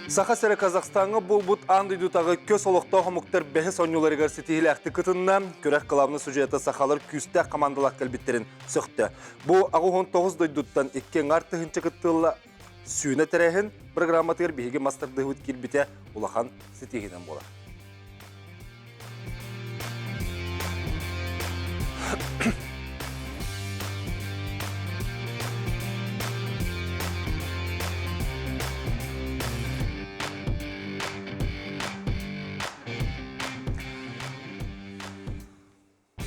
Саха сәрі Қазақстанға бұл бұд андыйдутағы көз олықта ғымықтар бәхіс ойнуларығар сетихілі әқті күтінна көрәк қылавны сюжеті сақалар күсті командалақ кәлбеттерін сөқты. Бұл ағуғын 9 дойдуттан 2 артығынчы күттіғыла сүйіне тәрәхін программатығыр бейге мастарды өт келбете ұлақан сетихінен болар.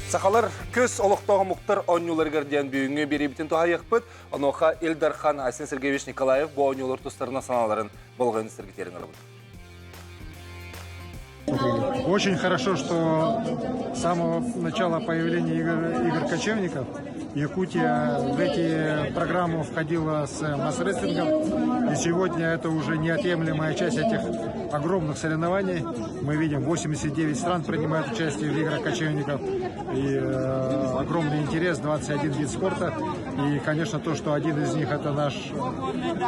Сақалар көз олықтағы мұқтар ойнуларығар ден бүйіңе беребітін туға еқпіт. Оноға Эльдархан Айсен Сергеевич Николаев бұл ойнулар тұстарына саналарын болғайын сіргетерін арабын. Очень хорошо, что с самого начала появления игр кочевников Якутия в эти программы входила с масс-рестлингом. И сегодня это уже неотъемлемая часть этих огромных соревнований. Мы видим, 89 стран принимают участие в играх кочевников. И огромный интерес, 21 вид спорта. И, конечно, то, что один из них это наш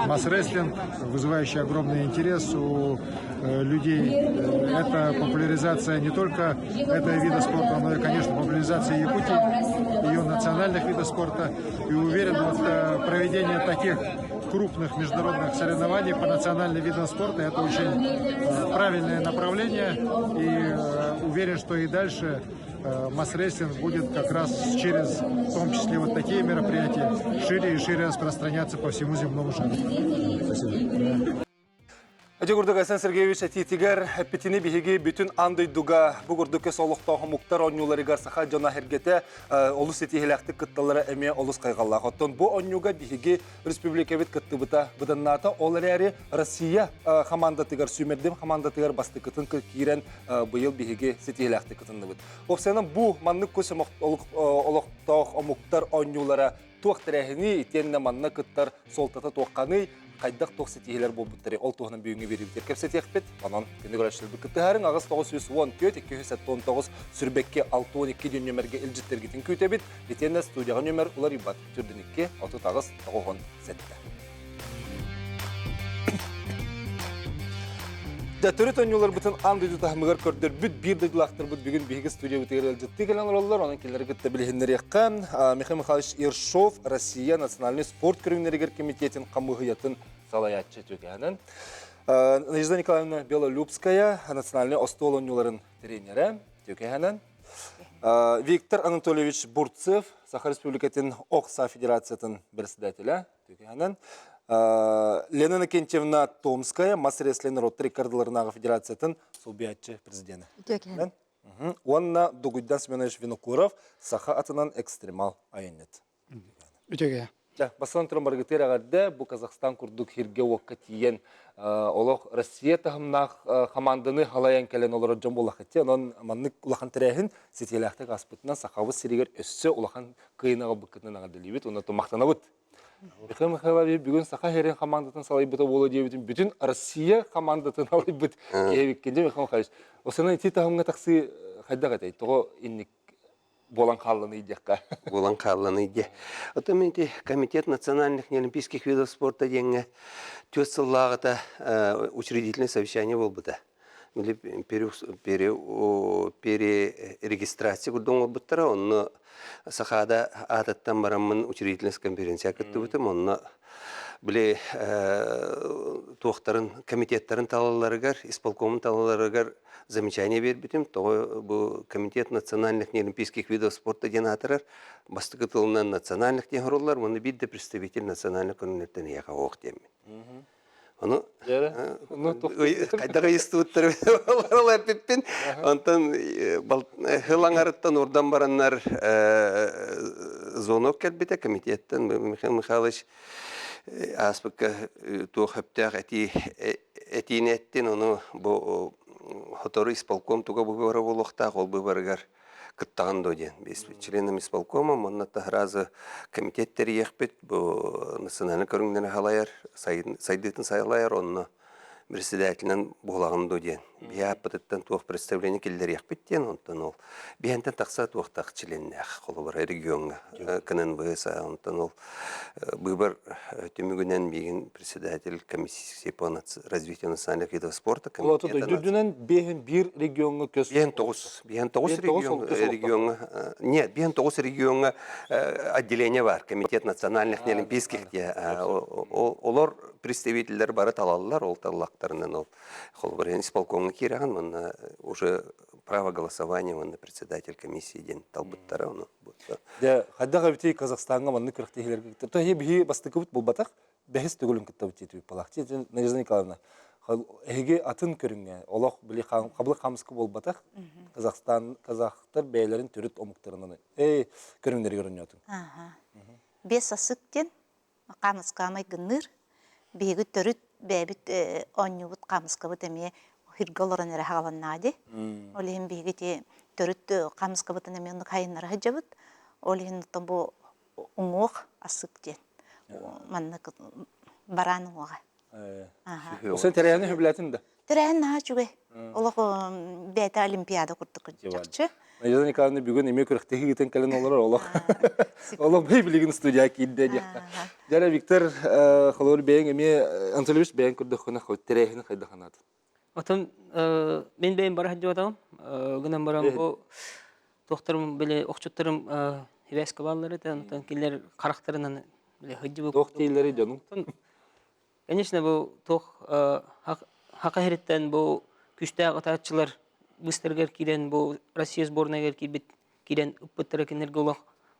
масс-рестлинг, вызывающий огромный интерес у людей. Это популяризация не только этого вида спорта, но и, конечно, популяризация Якутии, ее национальных видов спорта. И уверен, вот проведение таких крупных международных соревнований по национальным видам спорта это очень правильное направление. И уверен, что и дальше масс-рестлинг будет как раз через, в том числе, вот такие мероприятия, шире и шире распространяться по всему земному шару. Спасибо. Әдегурдық Айсен Сергеевич әтетігер әппетіне бігеге бүтін андойдуға бұғырды көз олықтағы мұқтар ойнуларығар сақа жона хергеті олыс етігіләқті күтталары әме олыс қайғаллағы. Оттон бұл ойнуға бігеге республикавет күтті бұта бұданната олар әрі Россия командатығар сүймердем командатығар басты күтін кірен бұйыл бігеге сетігіләқті күтінді бұд. Оқсайынан бұл маннық көз олықтағы мұқтар ойнулары туақтырәхіні етеніне манна күттар солтата тоққаны қайдақ тоқсы тегелер бол бұттары ол туғынан бүйіңе берілдер кәпсет еқпет. Анан кенді көрәшілді күтті әрін ағыз 910-219 сүрбекке 612 ден нөмерге үлжіттер кетін көйте бет. Етенне студияға нөмер олар ибат түрдінікке 6-9 сәтті. Дәтөрі төнюлар бұтын андыйды тахмығар көрдір бүт бірдігілақтыр бұт бүгін бейгі студия өтегер әлжітті келен оралылар. Оның келері күтті білігіндер еққан. Михаил Михайлович Ершов, Россия национальный спорт көріңнерігер комитетін қамығыятын салаятчы төкәнін. Надежда Николаевна Белолюбская, национальный остол ойнуларын тренері төкәнін. Виктор Анатольевич Бурцев, Саха Республикатын Оқса Федерациятын председателя төкәнін. Лена Накентьевна Томская, масс-рестлинг Роттери кардыларынағы федерациятын субъятчы президенті. Төкәнін. Онна Дугуйдан Семенович Винокуров, Саха атынан экстремал айынет. Төкәнін. Басылан тұрын барғытер ағарды, бұл Қазақстан күрдік херге уаққа тиен олық Россия тағымнақ команданы халаян кәлен олар жан болақ етті. Онын маннық ұлақан тірәхін сетеләқтік аспытынан сақауы сирегер өссі ұлақан қиынаға бұқытынан ағадылы бет, оны мақтана бұд. Михаил Михайлович бүгін сақа херен командатын салай бұта болу дейбетін бүтін Россия командатын алай бұд кейбеккенде Михаил Михайлович. Осынан еті тағымға тақсы қайдақ әтей, тұғы иннік болан қалланы идеққа. Болан қалланы иде. Отаменте комитет национальных олимпийских видов спорта денге төс сыллағыта учредительное совещание бол бұда. Перерегистрация күрдің ол бұттара, оны сақада ататтан барамын учредительность конференция күтті бұтым, оны біле туақтарын, комитеттарын талаларығар, исполкомын талаларығар замечание бербетим, то был комитет национальных олимпийских видов спорта денатырар, бастығы тылынан национальных негроллар, оны бидді представитель национальных көрінеттен еға оқ демен. Оны қайдаға естуыттар олар пеппен, онтан хылаңарыттан ордан бараннар зонок кәлбеті комитеттен, Михаил Михайлович аспыққа туық өптәқ әтейнеттен, оны бұл Хоторы исполком туга бывара волохта, ол бываргар кыттаган доден. Без членам исполкома, монната разы комитеттери ехпет, бу национальный көрүнгден халаяр, сайдытын сайлаяр, онны председателинен булагын дуден. Бия пытыттан туох представление келдер яқпеттен, онтан ол. Биянтан тақса туақтақ членнях, қолы бар регион кінін бұйса, онтан ол. Выбор тюмігінен бейін председатель комиссии по развитию национальных видов спорта. Олаты дүрдінен бейін бір регионға көз... Бейін тоғыз регион. Нет, бейін тоғыз регионға отделение бар. Комитет национальных олимпийских. Олар представительдер бары талалылар, ол таллақтарынан ол. Холбарен исполкомны кираған, мұнна уже право голосования, мұнна председатель комиссии ден талбыттары. Қаддаға бітей Казахстанға мұнны күріқтегілерге кіттір. Той бейі бастықы бұт бұл батақ, бәхіс түгілін кітті бұт балақ. Надежда Николаевна, әйге атын көрінге, олақ білі қабылы қамысқы бол батақ, Казахтар бәйлерін түріт омықтарынан. Көріңдері көрінге атын. Бес асықтен қамысқамай гыныр, бейгі түріт бәбіт оннюбыт қамысқабыт әме хүргалорын әрі хағаланнады. Олеген бейгі те түріт қамысқабытын әме ұнық хайынлары ғыджабыт. Олеген ұттан бұл ұңоқ асықтен. Манны бараның оға. Осын тәрәйіні хөбіләтін да? Тәрәйін наға жүге. Олық бәйті олимпиада құрдық жақшы. Надежда Николаевна бүгін еме күріқтегі кетен кәлін олар олақ. Олақ бей білігін студия кейді дияқта. Дәрі Виктор Холор бәйін еме Антолевич бәйін күрдіқіні тәрәйіні қайдақанады. Отым, мен бәйін бара хаджы батағым. Гынан барам бұл тоқтарым біле оқчуттарым хевәскі балылары да, келер қарақтарынан біле хаджы бұл. Тоқ кейлері жаның. Конечно, бұл тоқ хақа хереттен бұл күшті ағытатшылар быстыргер кирен бұл Россия сборнайгер кирен үппіттері кенерге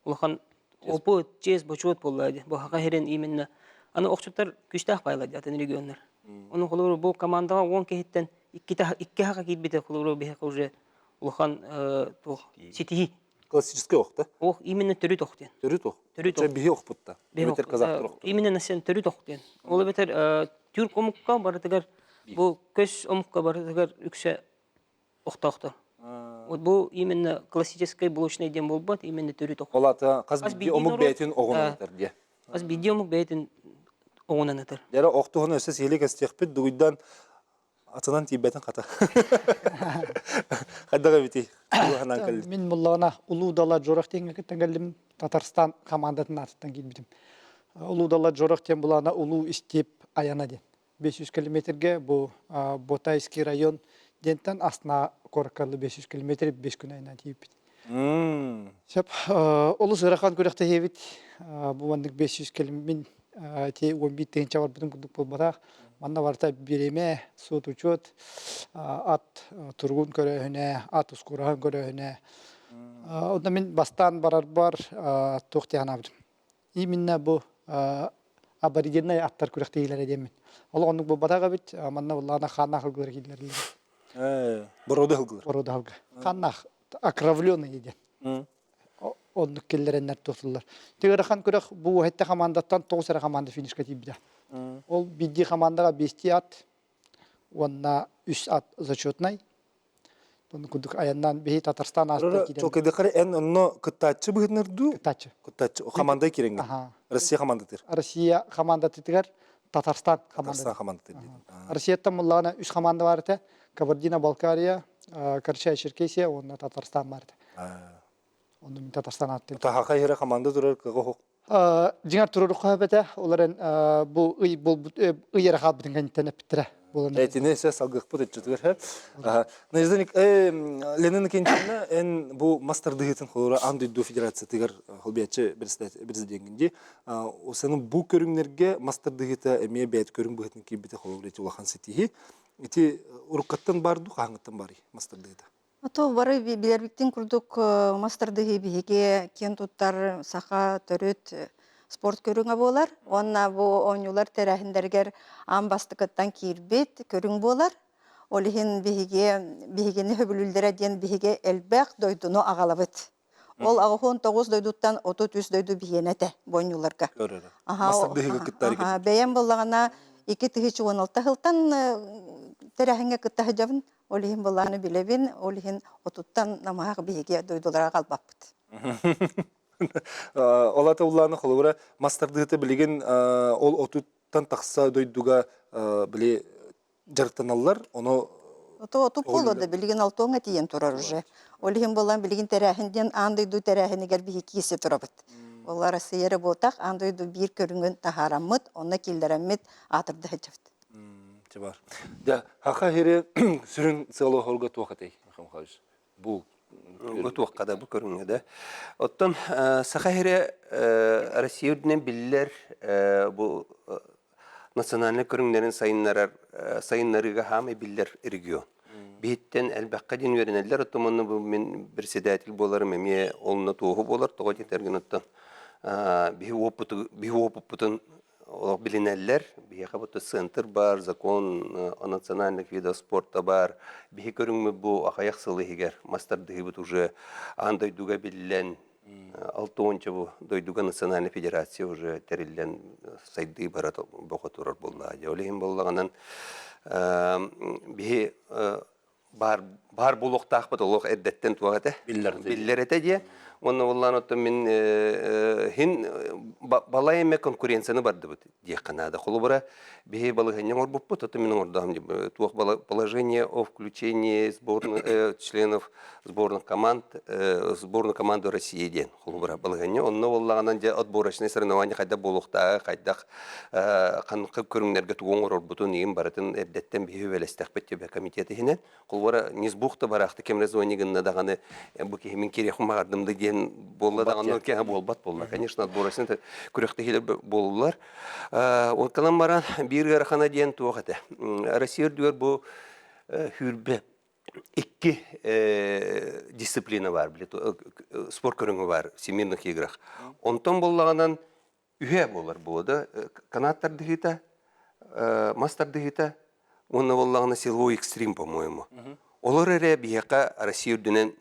олақан опыт, чез, бочуот болады. Бұл хақа херен именно. Аны оқчуттар күшті ақпайлады атын регионлар. Оның қолыры бұл командаға 10 кехеттен 2 хақа кейбеті қолыры бейхақ уже олақан сетихи. Классический оқ, да? Оқ именно түрі тоқтен. Түрі тоқ? Түрі тоқ. Бейі оқ бұтта? Бейтер қазақтыр оқ? Именно насен түрі тоқтен. Олы бетер түрк омыққа барытығар, бұл көз омыққа барытығар үксе оқтақты. Бұл именно классический блочный дем бол бат, именно түрі тоқ. Олаты қаз биде омық бәйтін оғынан өтір, де? Қаз биде омық бәйтін оғынан өтір. Дәрі оқтығын өсіз елік әстеқпет дүгіддан атынан тейбәтін қата. Қаддаға бетей? Мен мұллағына Улуу дала жорық теңге кеттен келдім. Татарстан командатын артыттан келбедім. Улуу дала жорық тен бұлағына Улуу істеп аяна ден. 500 километрге бұл Ботайский район дентен астына Коркалы 500 километр 5 күн айына дейіп беді. Сеп, олы сұрақан көріқті хевет, бұл вандық 500 километр 11 теңча бар бұдың күндік бұл батақ. Манна барта береме, суд учет, ат тургун көрөһүнө, ат ускураһын көрөһүнө. Онда мен бастан бар тоқти анабдым. Именно бу аборигенный аттар күрәктейләр edemmen. Ол онук бу батага бит, манна улларына ханна хылгылар килерлер. Борода хылгылар. Борода хылгы. Ханна окровленный еден. Онук келлереннәр тотуллар. Тегер хан күрәк бу хәтта командаттан 9 команда финишка тибде. Ол бидди командаға 5 ат, онна 3 ат зачетнай. Оны күдік аяннан бейі Татарстан асты киден. Чолкайды қары ән онно күттатчы бұғынырду? Күттатчы. Күттатчы. Командай керенген? Россия командатыр? Россия командатыр, Татарстан командатыр. Татарстан командатыр. Россияттан мұллағына 3 команда барды. Кабардино-Балкария, Карачай-Черкесия, онна Татарстан барды. Оны мен Татарстан атты. Тахақа ері команда тұрар қығы хоқ? Жыңар тұрыр қойбеті, оларын бұл ұйері қалбытын кәнеттен әпіттірі. Әйтіне сәс алғық бұд әтчетігір. Надежда Ленин кенчені бұл мастардығытын қолыра Андойду Федерация тігір қолбиятчы бірізденгенде. Осының бұл көріңлерге мастардығыты әме бәйт көрің бұғытын кейбеті қолыр еті олақан сетихи. Эти уруккаттан барду, қағыңыттан бары мастардығыты? Ото бары билербиктин курдук мастардыгы биге кен туттар саха төрөт спорт көрүңө болар. Онна бу оңюлар терахиндергер амбастыкыттан кирбет көрүң болар. Олихин бигени хөбүлүлдөрө ден биге элбек дойдуну агалабыт. Ол агын 9 дойдуттан 33 дойду бигенете боңюларга. Мастардыгы кыттар экен. Бәян боллагана 2-16 хылтан терахинге кытта жабын. Олихин болланы билебин, олихин отуттан намаға бейге дойдуларға қалбаппыд. Олата улланы қолуыра мастардыгыты білеген ол отуттан тақса дойдуға біле жартыналар, оны Оту поло да билигин алтоңа тиен турар уже. Олихин болан билигин терәһинден андойду терәһинигер биһи кисе турабыт. Олар сыйыры ботак андойду бир көрүнгөн тахараммыт, онна килдереммит атырды хәҗәфт. Чабар. Да, хака хире сүрүн сылы холга туакатай, Михаил. Бу Бу туаккада бу көрүнгөдө. Оттон сахаһире Россияден биллер бу национальный көрүңнәрен сайыннарыга хамы биллер регион. Биттен әлбәккә дин веренелләр, оттомны бу мен председатель боларым, эме олны тугы болар, тога тетергән оттон. Бихи опытын олар билинелләр, бихи хабыты центр бар, закон о национальных видах спорта бар, бихи көрүңмө бу ахаяк сылы егер, мастарды бут уже андай дуга билен 6-нчы бу дойдуга национальный федерация уже терилен сайды барат бога турар булла. Олим буллаганан бихи бар булуктак бут олог эддеттен туагата биллер этеде. Онна буллан оттон мен хин балайме конкуренцияны барды бут дия канада. Холубара бихи балыгын ор буппу тото мен ордам туак положение о включении сборных членов сборных команд сборной команды России ден. Холубара балыгын онна буллаганан же отборочный соревнование кайда булукта кайдак канкы көрүңнөргө тугон ор бутун им баратын эддеттен бихи велестек бетте комитети хинен. Холубара низбухта баракты кемрезонигин даганы бу кемин керек магдымды болла да аннан ке болбат болла. Конечно, отборочный күрәхтә хиле боллар. Ол калам баран бир гархана дигән тугата. Россия дигәр бу хүрбе икки дисциплина бар, билет спорт көрүнгө бар, всемирных играх. Онтон боллаганан үһә болар булды. Канаттар дигита, мастер дигита, онна боллагана силовой экстрим, по-моему. Олар эре бияка Россия динен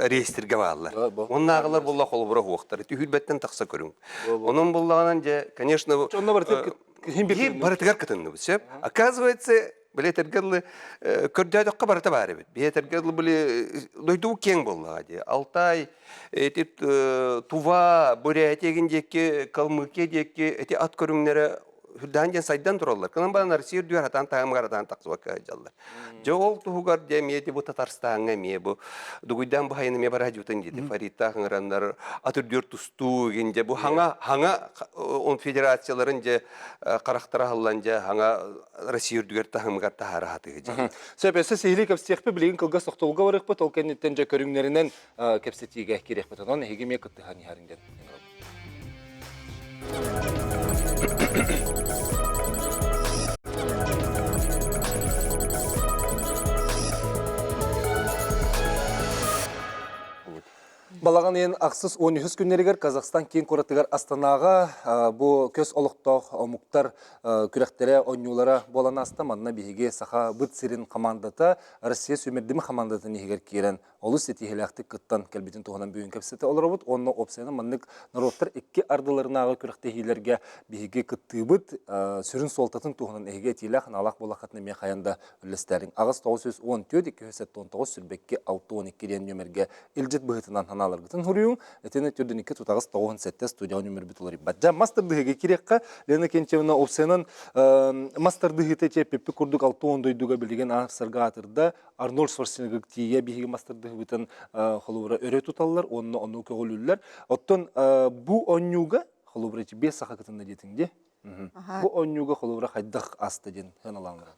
реестрге баалар. Оннагылар булла холбура хуактар. Түһүлбеттен такса көрүң. Онун буллаганан же, конечно, онна барытыгар кытынды бу. Оказывается, билетергелли көрдөдөккө барыта бары бит. Билетергелли биле дойду кең булла ди. Алтай, эти Тува, Бурятия декке, Калмыкия декке, эти ат көрүңнөрө Хүрдәнген сайдан туралар. Кынан барын Россия дүйер хатан тағымғарадан тақсуаққа жаллар. Жоғол тұғығар дәмейді бұ Татарстанға ме, бұ дүгүйден бұ хайыны ме бара жүтін деді. Фарита қыңырандар, атыр дүр тұсту генде. Бұ хаңа он федерацияларын же қарақтара қалан же хаңа Россия дүйер тағымғар тағары хаты геже. Сөйпесі сейлі кәпстеқпі білеген қылға соқтылға барық бұт, ол кәнеттен же көріңлерінен кәпстетіге керек бұт. Оны егеме күтті хани харыңден. Балаған ең ақсыз 13 күннерігер Қазақстан кен қоратығар Астанаға бұл көз олықтау мұқтар күректері ойнулары болан астаманына бейге сақа бұд сирин командата Россия сөмердімі командатын егер керен олыс етігеләқті күттан кәлбетін туғынан бүйін кәпсеті олар бұд. Онны опсайны маннық народтар екі ардыларынағы күректігілерге бейге күтті бұд сүрін солтатын туғынан әйге етіләқ налақ болақатыны мен қаянда үлістәрін. Ағыз 914-219 сүрбекке 612 ден нөмерге үлжет бұғытынан аналаргытын хурюң, этене түрдүнүкке тутагыс 97 студия номер битулары. Баджа мастerdыгы кирекка, Лена Кенчевна опсенан мастerdыгы те пеппи курдук 6 дойдуга билген арсарга атырда Арнольд Шварценеггер тие биги мастerdыгы битен холура өрө туталлар, онну көгөлүллөр. Оттон бу оннуга холура 5 сакатында детиңде. Бу оннуга холура хайдак асты ден ханалаңдар.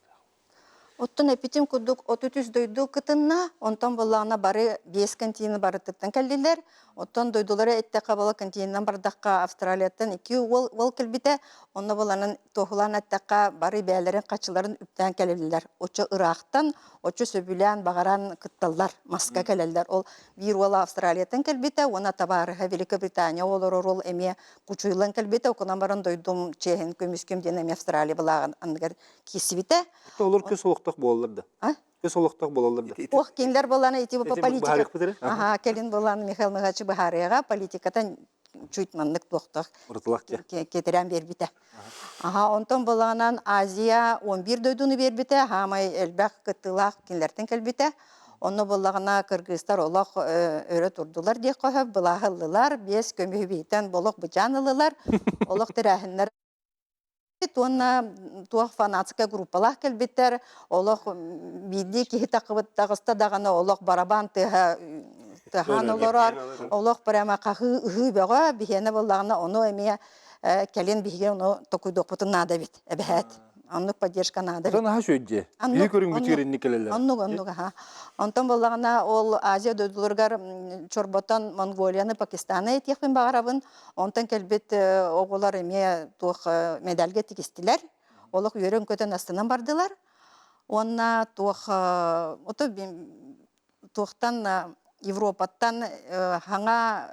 Оттон эпитим кудук 33 дойду кытынна, онтон боллағына бары 5 контейны бары тыттан кәлділер. Оттон дойдулары әтті қабалы контейнынан бардаққа Австралияттан 2 ол кәлбіте, онна боланын тоғылан әттіққа бары бәлерін қачыларын үптен кәлелілер. Очы ырақтан, очы сөбілен бағаран кытталар, маска кәлелілер. Ол бір ол Австралияттан кәлбіте, оны табарыға Великобритания олар ол әме күчуйлан кәлбіте, окынан барын дойдум чехен көміскем ден әме Австралия болаған аңғар кесібіте. Олар көз олықтақ болаларды. Көз олықтақ болаларды. Ох, кендер боланы ити по политика. Бахарық бітірі? Ага, келин боланы Михаил Михайлович Бахарияға политикатан чуйтманлык тоқтық. Ұртылақ ке. Кетерен бербіте. Ага, онтон боланан Азия 11 дойдуны бербіте, хамай әлбәқ кыттылақ кендерден келбіте. Оны болағына Кыргызстар олақ өрі тұрдылар дек қойып, бұлағылылар, бес көмі бейтен болық бұжанылылар, олық тірәхінлер Туонна туох фанатская группалах келбеттер, олох бидди кихи тақыбыттағыста дағаны олох барабан тыхан олорар, олох прямо қақы үхібеға бихені болағына оны әмея кәлен бихге оны токуйдоқпытын нада бит, әбәхәт. Оннук поддержка надо бит. Тана шөйдje. Бии көрүң бүтүрен никелелер. Оннук. Онтон болағына ол Азия дөйділергар Чорботан, Монголияны, Пакистаны етекпен бағарабын. Онтон келбет оғылар еме туық медальге текістілер. Олық үйерін көтен астынан бардылар. Онна туықтан Европаттан хаңа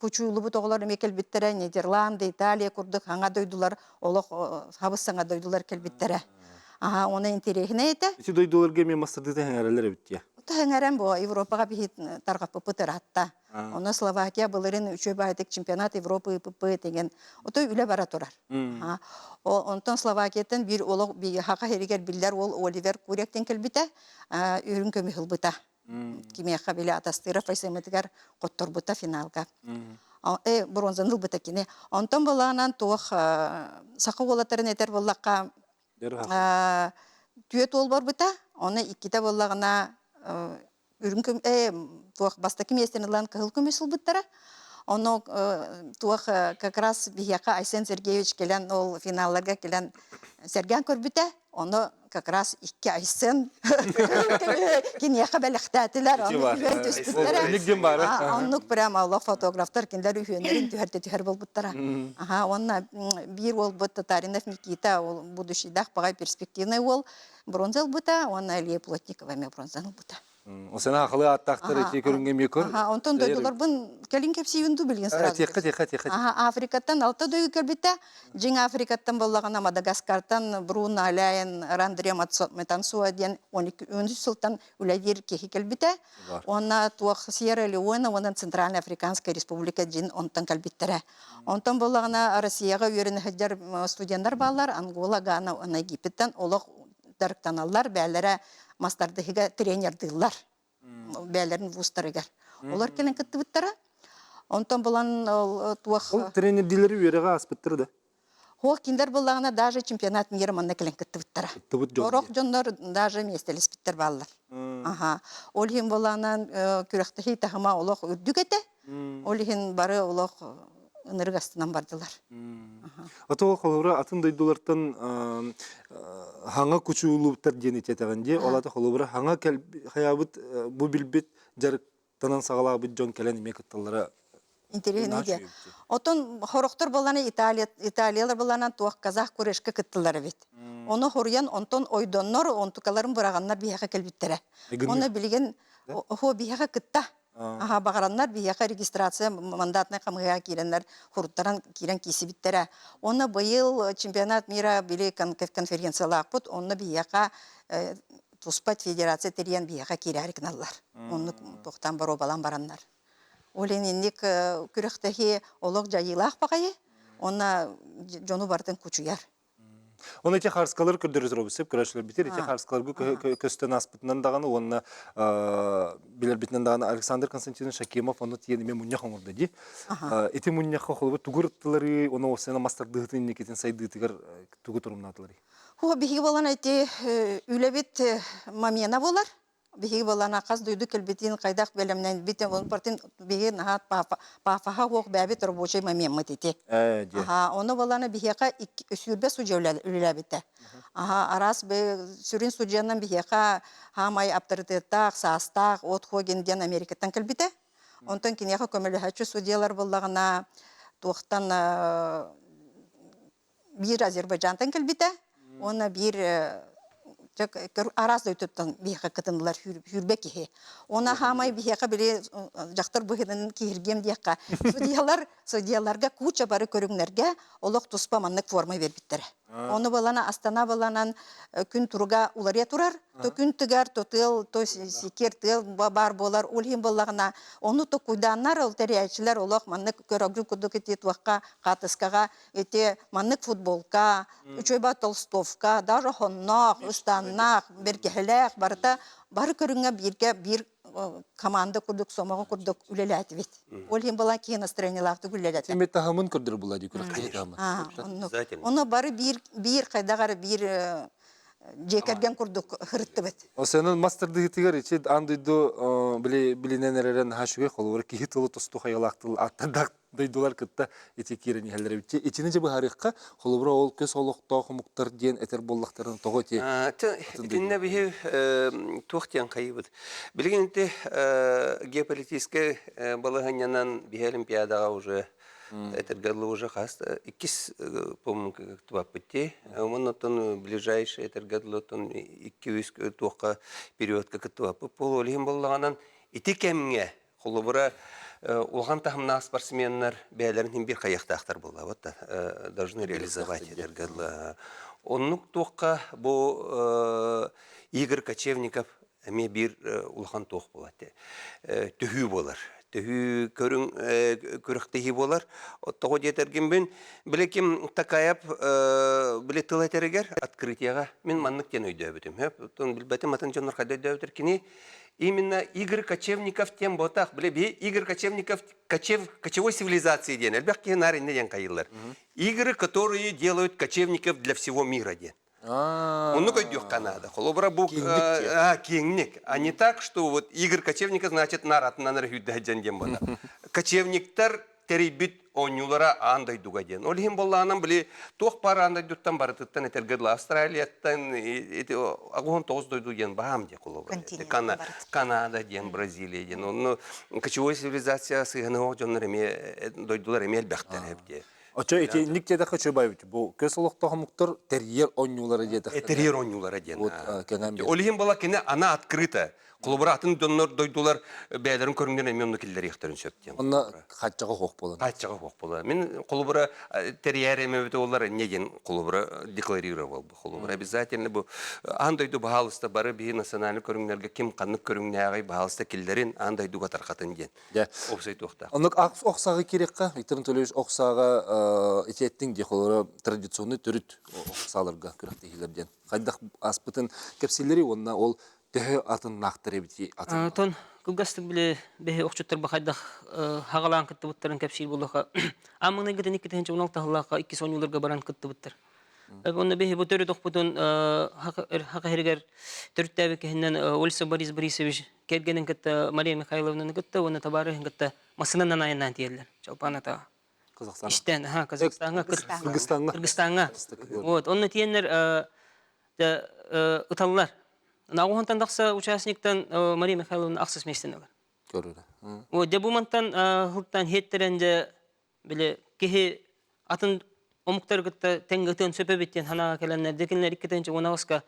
күчүлүбү тоголор эме келбиттере Нидерланды, Италия курдук хаңа дойдулар, олох хабыссаңа дойдулар келбиттере. Оны интересне эте. Эти дойдуларга мен мастарды хәңәрәләр бит. Хәңәрәм бу Европага бит таргап пытыратта. Оны Словакия булырын 3 байтык чемпионат Европы ПП деген. Ото үле бара турар. Онтон Словакиятан бир олог би хака херигер биллер ол Оливер Куректен келбите, үрүн көмү хылбыта. Кимия хабиле атастыра файсеметгер котторбута финалга. Бронзаны хылбыта кине. Онтон боланан туох сакы болатарын этер боллакка түйет ол бар бұта, оны икките болағына үрін көм, туақ бастаки местенілан кығыл көмесіл бұттара. Оны туақ как раз бияқа Айсен Сергеевич келен, ол финалларға келен Серген көрбіте, оны как раз икки Айсен кенеқа бәліқтәтілер, оны үйен түспіттара. Оннық прямо олық фотографтар кендер үйенерін түхәрді бол бұттара. Онна бір ол бұтты Таринов Никита, ол будущийдақ бағай перспективный ол бронзал бұта, оны Алия Плотникова ме бронзал бұта. Осына ақылы аттақтар ете көрінген мекөр. Онтон дойдылар бұн кәлін кепсі үйінді білген сұрады. Текқа. Африкаттан алты дойы көрбетті. Жин Африкаттан болағына Мадагаскартан Бруно Аляйын Рандре Метансуа ден 12 сылтан үләдер кехи кәлбеті. Онна туақ Сьерра Леона, онан Центральная Африканская Республика жин онтан кәлбеттірі. Онтан болағына Россияға үйеріні хәджар студенттар балар, Ангола, Гана, Египеттен олық дарықтаналар, бәлері мастардыхига тренердылар. Бәлерін вустарыгар. Олар келен кітті бұттара. Онтан болан туақ... Ол тренерділері үйеріға аспыттыр да? Хоқ кендер болағына даже чемпионат мира манна келен кітті бұттара. Ороқ жондар даже местелес біттер балылар. Олхин болағынан күріқтіхи тахыма олық үрдік еті. Олхин бары олық ынырғастынан бардылар. Ото холовра атын дойдулартан хаңа күчүүлүптөр дени тетегенде, олата холовра хаңа хаябыт бу билбит жарыктанан сагалабыт жон келен мекатталара. Интересно иде. Отон хороктор боланы Италиялар боланан туак казах күрешке кыттылар бит. Оны хорян онтон ойдоннор онтукаларын бураганнар бияка келбиттере. Оны билген хо бияка кытта. Бағараннар бияқа регистрация мандатына қамыға керенлер құруттаран керен кесібіттері. Оны бұйыл чемпионат мира білі конференциялақ бұд, оны бияқа Туспат федерация терен бияқа кере әрікіналар. Оны тоқтан бару балан бараннар. Оленінік күріқтігі олық жайылақ бағайы, оны жону бардың күчуяр. Оны эти харскалар көрдөрүз робусеп көрөшлөр битер, эти харскаларга көстөн аспытынан даганы, оны билер битинен даганы Александр Константинович Шакимов оны тиенеме муньях оңурда ди. Эти муньяхка холбу тугурттылары, оны осена мастардыгытын некетин сайдыгытыгар тугу турумнатылары. Хо биги болан эти үлебит мамена болар. Биги болан аказ дойду келбетин кайдак белемнен битен он партин биги нахат пафаха хок бәбит рабочий мамем мытыти. Оны боланы бигека сүрбе суҗевләр үлебите. Арас бе сүрин суҗаннан бигека хамай авторитеттак, састак, от хогенден Америкаттан келбите. Онтан кинеха көмөлө хачу судьялар боллагына тоқтан бир Азербайджантан келбите. Оны бир арас өтөттөн бияка кытындылар хүрбекихи. Она хамай бияка биле жактар быгынын киргем дияка. Судьяларга куча бары көрүңнөргө олок туспа маннык форма бербиттер. Оны балана Астана баланан күн туруга улария турар. То күн тыгар, то тыл, то сикер тыл бар болар. Улхин баллагына оны то куйданнар ол терячилер олок маннык көрөгү кудук эти туакка катыскага эти маннык футболка, үчөйба толстовка, даже хоннак, устаннак, бергелек барта бары көрүнгө бир команда курдук, сомого курдук үлеләти бит. Ол хим бала киен настроениялақты үлеләти. Тимет тахамын көрдір бұлады күрәкте тамы. Обязательно. Оны бары бир кайдагары бир жекерген курдук хырытты бит. Осенен мастерды хитигер içi andıydı bilinenlerden haşuge kolur ki hitolu tostu hayalaktıl attak duydular kıtta etikireni hellere bitti. İçince bu harika kolubra ol kös oluqta humuktar diyen eter bollakların toğoti. Тинне бихи тухтян кайбыт. Билгенте геополитический балаганянан бихи олимпиадага уже это годло уже хаст. Икис, по-моему, как това пути. Он ближайший это годло тон икис тухка период как това пололим балаганан итикемге холобра улган тахмна спортсменнер бәйләрен бир каяктактар булды. Вот должны реализовать это годло. Оннук тухка бу Игорь Кочевников эме бир улган тух булат. Төһү булар. Төһү көрөктеги болар. Оттого жетерген мен билеким такаяп биле тылатерегер открытияга мен маннык тен өйдө бүтүм. Тон билбетим атын жонор кайда өйдө кини именно Игорь Кочевников тем ботак биле Игорь Кочевников кочевой цивилизации ден. Элбек наринде ден кайылар. Игры, которые делают кочевников для всего мира ден. Ну, как Канада. Холобра бук кеңник. А не так, что вот Игорь Кочевника, значит, нарат на наргюдда джандем. Кочевниктар терибит онюлара андай дугаден. Олхим болланам били тох пара андай дуттан барытыттан этергедла Австралияттан агон тоз дойду ген баам де холобра. Канада ден, Бразилия ден. Ну, кочевой цивилизация сыганы жоннор эме дойдулар эмел бахтар хепте. Очо эти никте да хочу байбыт. Бу көс oluqta humuktar терьер онюлары деді. Терьер онюлары ден. Вот кенен бер. Олхим бола кене она открыта. Колобратын доннор дойдулар бәйләрен көрүнгән эмен килләр яктырын сөптен. Онна хатчага хок болан. Хатчага хок була. Мен колобра терьер эме бит олар неген колобра декларировал бу. Колобра обязательно бу андойду баалыста бары би националь көрүнгнәргә ким канлык көрүнгнәгә баалыста килләрен андойдуга таркатын ден. Опсай тохта. Оннук оксагы керекка, Виктор Анатольевич оксага итеттин де холора традиционный төрүт оксаларга күрәктегиләрдән. Кайдак аспытын кепсиллери онна ол төһө атын нактыры бити атын. Тон күгәстек биле бе окчуттар бахайдах хагалан кытты буттарын кепсил булаха. Амны гетен 2016 таллака 210 елларга баран кытты буттар. Онда бе бу төрү тохпутун хакы хергер төрттәбе кеннән Ольса Борис Борисович кергенен кытты Мария Михайловна кытты, оны табары кытты масыннан айнан тиерлер. Чалпаната Казакстан. Иштен, Казакстанга, Кыргызстанга. Вот, онны тиеннер ыталлар. Наугантан дақса участниктан Мария Михайловна ақсыз местенелер. Көрүлө. Вот, дебумантан хылттан хеттеренде биле кеһи атын омуктар гытта тенгетен сөпөбеттен хана келеннер декенлер 2-нче онаваска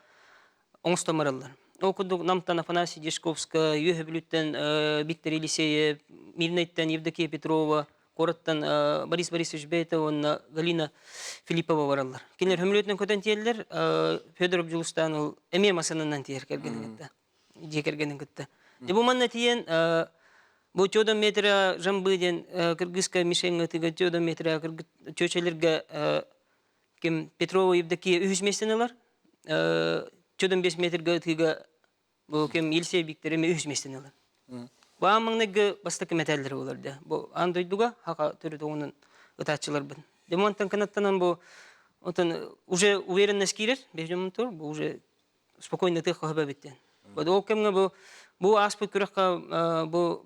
оңстомараллар. Окудук намтан Афанасий Дешковска, Юхеблюттен Виктор Елисеев, Мирнеттен Евдокия Петрова, Кораттан Борис Борисович Бейтов, Галина Филиппова бараллар. Келер хөмлөтнен көтен тиерлер Федор Абдулустанов эме масанынан тиер кергенен гытта. Жекергенен гытта. Дебуманна тиен бу 14 метр жамбыден кыргызска мишенге тиге 14 метр чөчелерге ким Петрова Евдокия үз местенелер. 14 метрге тиге бу ким Елисей Виктор эме үз местенелер. Бу амыңнеге бастыкы металлер боларды. Бу андойдуга хака төрү тоонун ытачылар бин. Демонтан канаттанан бу отан уже уверенность кирер, бежемонтор, бу уже спокойно тыха хабабеттен. Бу окемге бу аспект күрәккә бу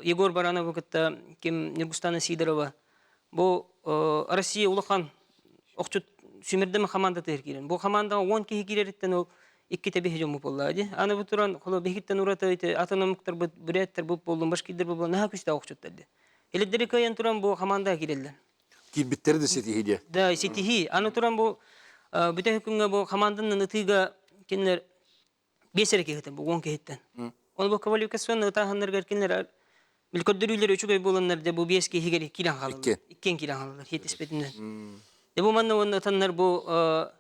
Егор Баранов кытта ким Нергустана Сидорова. Бу Россия улахан окчут сүмердеме команда теркирен. Бу команда 10 киһи киререттен ол 2 тәбе һөҗүм булды. Аны бу туран холо бехиттен урата ите атономиктер бу буреттер бу болду, башкидер бу наһа күчтә окчуттады. Эледер кайын туран бу команда кирелләр. Кибиттер де сетиһиде. Да, сетиһи. Аны туран бу бүтә хөкүмгә бу команданың ытыга кинләр бесерке хәтен бу 10 киһиттен. Оны бу квалификацион ытаһыннар кинләр билкөдөрүләр үчүгәй булганнар да бу 5 киһигә килән халалар. 2 килән халалар хетиспетиннән. Дебу манна оны таннар бу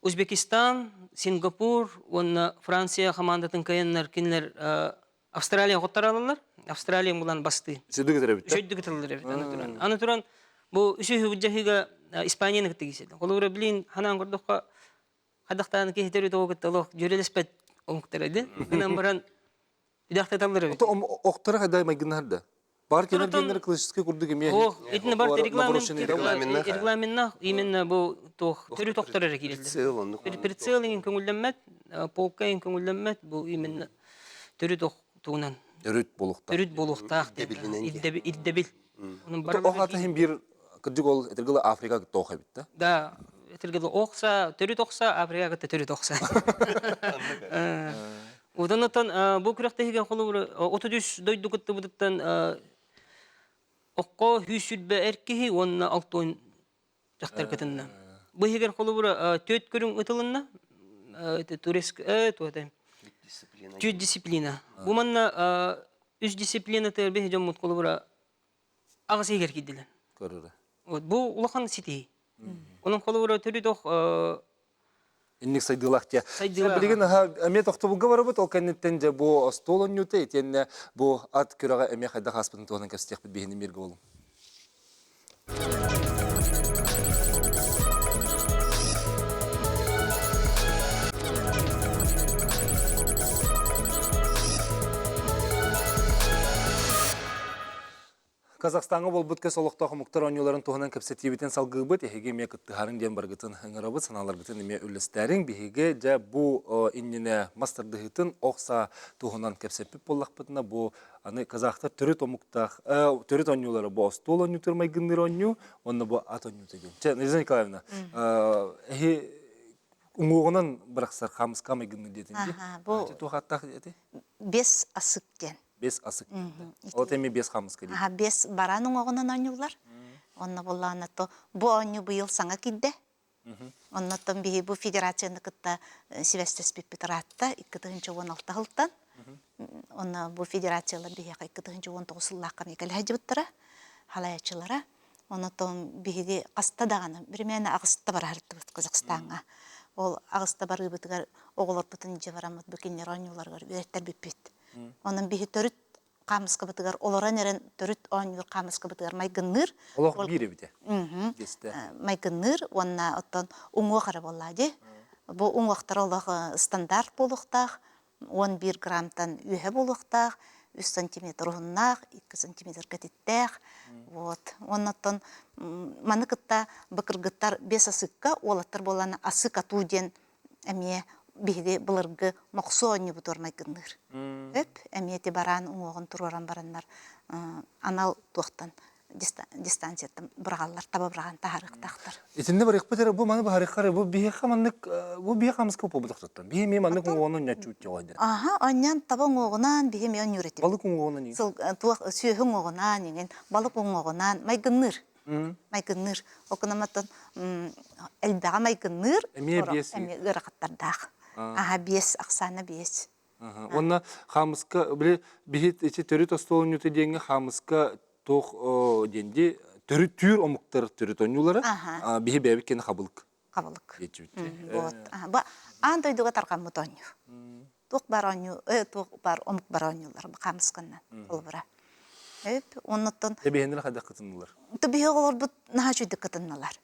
Узбекистан, Сингапур, оны Франция командатын кайыннар кинлер Австралия готтаралар. Австралия булан басты. Сөйдүгө теребит. Сөйдүгө теребит аны туран. Аны туран бу үшү хүҗҗәһигә Испанияны китегисе. Колора билин ханан гордокка хадактан кеһтерү тогыттылык жөрелеспет оңуктар иде. Менен баран Бидахта таллары. Ото оқтары қайдай майгынарда. Бар кенер классический курдук эме. Ох, этне бар Регламентна. регламентна именно бу тох төрү тохторары кирилди. Прицел, онну. Прицел ingen көңүлләммәт, полка ingen көңүлләммәт, бу именно төрү тохтугунан. Өрүт болуқта. Төрүт болуктак деп. Ирдебил. Onun Ото оғаты хем бир кырдык ол этергілі Африка тоға бит, да? Да, этергеле окса, төрү тохса, Африка гытта төрү тохса. Оданатан бу күрәктәге холы 33 дойду гытты буттан Окко хүсүлбе эркеһи онна алтын жактар кетенна. Бу егер холы бура төт көрүң ытылынна, туреск туата. Төт дисциплина. Бу манна үз дисциплина тербе жомут холы бура агыс егер кидилен. Көрөрө. Вот бу улахан сити. Onun холы бура төрү тох Инник сайдылак те. Сайдылак. Билеген эме тохтобулга барабыт, ол кеннеттен же бу столон нюте, тенне бу ат көрага эме хайда хаспытын туган кастек бит бехини мирге болум. Казахстанга бол бутка солоқтағы мұқтар ойныларын туғынан көпсетебетен салғы бұд, ехеге ме күттіғарын ден барғытын ғыңырабыд, саналарғытын еме үлістәрін, бігеге жа бұ иннене мастардығытын оқса туғынан көпсепіп болақ бұдына, бұ Казахта түріт ойнылары бұ стол ойны тұрмай гыныр ойны, онны бұ ат ойны теген. Нелиза Николаевна, ұңғығынан бірақсар қамысқа май гыныр дедіңде? Туғаттақ деді? 5 асык ден. 5 асык. Ол теме 5 қамысқа дейді. 5 бараның оғынан ойнулар. Онна болланы то бу ойну быйыл саңа кидде. Оннаттан бии бу федерацияны кытта Севестес Пиппетратта 2016 хылтан. Онна бу федерациялар бии 2019 лаққа мекел хажыбыттыра, халаячылара. Оннаттан бии қаста дағаны, бір мәні ағыста бар харытты бұд Қазақстанға. Ол ағыста бары бұтығар оғылар бұтын же барамыд бүкенер ойнуларғар үйреттер бүппет. Onun bihi törüt qamısqı bıtıgar, olara neren törüt oynuyor qamısqı bıtıgar maygınır. Олақ бире бите. Maygınır, onna ottan uңуа qara bolladı. Bu uңуақтар олақ стандарт болуқтақ, 11 граммтан үйе болуқтақ, 3 сантиметр ұғыннақ, 2 сантиметр кәтеттәқ. Оннаттан маны кытта бұқырғыттар 5 асыққа, олаттар боланы асық атуден әме биһиги былыргы моксоонни бутормай гынныр. Эмиети баран уңогун туруран бараннар анал туохтан дистанцияттан быргаллар таба бырган тахарыктактар. Итинде бар икпетер бу маны барыккары бу бие хаманнык бу бие хамыска побудактан. Бие ме маннык уңогунан ячут жогайдыр. Аннан таба уңогунан бие ме өнүрөтүп. Балык уңогунан ни? Сыл туох сүйөң уңогунан деген балык уңогунан май гынныр. Май гынныр. Окунаматтан элбага май гынныр. Эме биес. Эме ыракаттардак. 5 аксана 5. Онна хамыска биле бихит ичи төрүт остолун юты деңге хамыска тох денди төрүт түйүр омуктар төрүт ойнулары бихи бебик кен кабылык. Кабылык. Ечибитти. Вот. Ба андойдуга таркан мутоню. Тох бароню, тох бар омук баронюлар хамысканнан болбура. Оннотон Эбехендер кайда кытындылар. Табиги олар бут нахачуйдык кытынналар.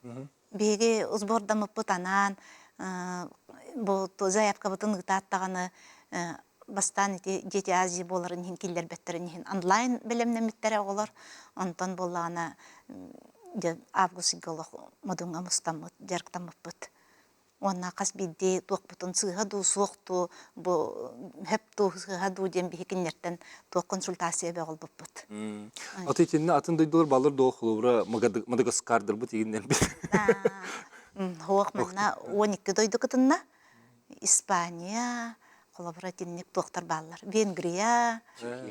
Биги узбордамып бутанан бу заявка бутын гытаттаганы бастан дети Азия боларын хинкиллер беттерин хин онлайн белемнемиттере олар онтон боллана август голох модунга мустамыт жарктамыппыт. Онна кас бидде туокпутун сыга ду суокту бу хепту сыга ду дем бихикиннертен туок консультация беголбуппут. Атытинне атын дойдулар балар доохлубра Мадагаскардыр бу тигинден бит. Хоох манна 12 дойду кытынна Испания, коллаборативник туохтар баллар. Венгрия,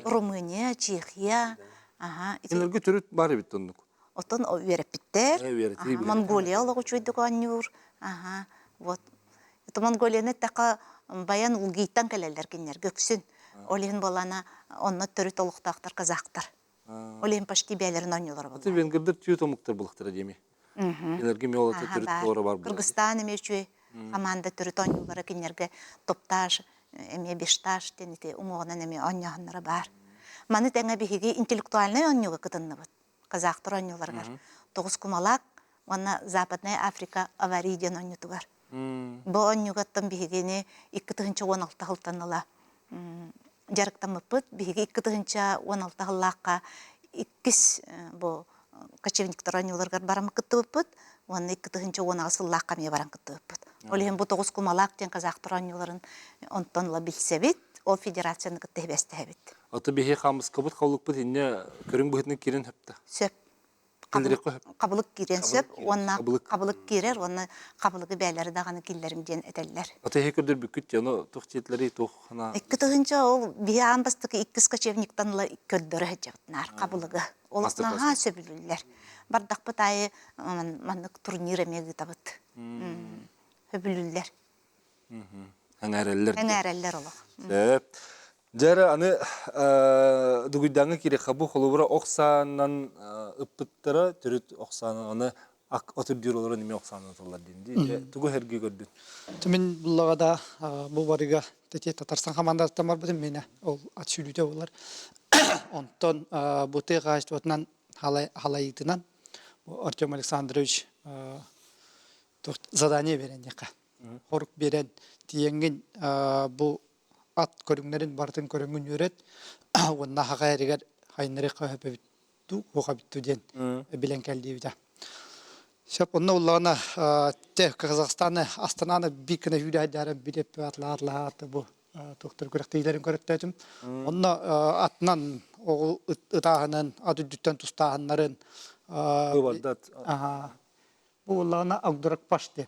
Румыния, Чехия. Энерге төрүт бар бит оннук. Отон верепиттер. Монголия олог учуйдук аннюр. Вот. Это Монголияны така баян улгийтан келелер кинер көксүн. Олин болана онно төрүт олуктактар казактар. Олин почти бәлерин аннюлар болду. Аты венгердер түйөт омуктар булактыр деми. Энерге меолата төрүт тора бар. Кыргызстан эмечү команда төрүт аннюлары кинерге топташ, эме бешташ денете уңогунан эме аннягыннары бар. Маны теңе биһиги интеллектуальный аннюга кытынныбыт. Казактар аннюларгар. 9 кумалак, вона Западная Африка аварийден аннютугар. Бу аннюгаттан биһигени 2016 хылтанала жарыктамыппыт. Биһиги 2-16 хыллаакка 2 бу кочевниктер анюларгар барамы кыттыбыппыт. Оны 2-16 хыллаакка ме баран кыттыбыппыт. Олем бу 9 кумалак тен казактар анюларын онтонла билсебит, ол федерацияны кыттыбестебит. Аты бихи хамыс кабыт каулыкпыт инне көрүң быһытны кирен хөптө. Сөп Кендирек кой. кабылык кирен сөп, онна Кабылык. кабылык кирер, оны кабылыгы бәләре даганы киллерин ден этелләр. Аты хекердер бүкүт яны тухтетлери тухна. 2-нчы ол биһан бастыкы 2 кочевниктанла көддөрө хәҗәтнар кабылыгы. Ол Мастер-класс. наха сөбүлүлләр. Бардак бытай маннык турнир эмеги табыт. Хөбүлүлләр. Аңареллер. Әңәрәлләр ола. Сөп. Жара аны дугуйдаңы кире хабу холубура оксанан ыппыттара түрүт оксанан аны отур дюролорун эме оксанан тылар динди. Тугу херге көрдүн. Тümün bullağa da bu barıga tete Tatarsan komandasından var bizim mene ol atşülüde olar. Ondan bu teğaç otnan halayıtından bu Artyom Alexandrovich zadaniye veren yaka. Horuk veren diyengin bu at körünlerin bartın körünün yöret onunla haka eriger haynları kahve bittu hoka bittu diyen bilen geldiği bir de. Şap onun oğlana te Kazakistan'ı Astana'nı bir kına hüda ederim bir hep atla bu doktor görektiğlerin görektedim. Onunla atnan o ıtağının adı dütten tustağınların bu oğlana Agdurak Paş'tı.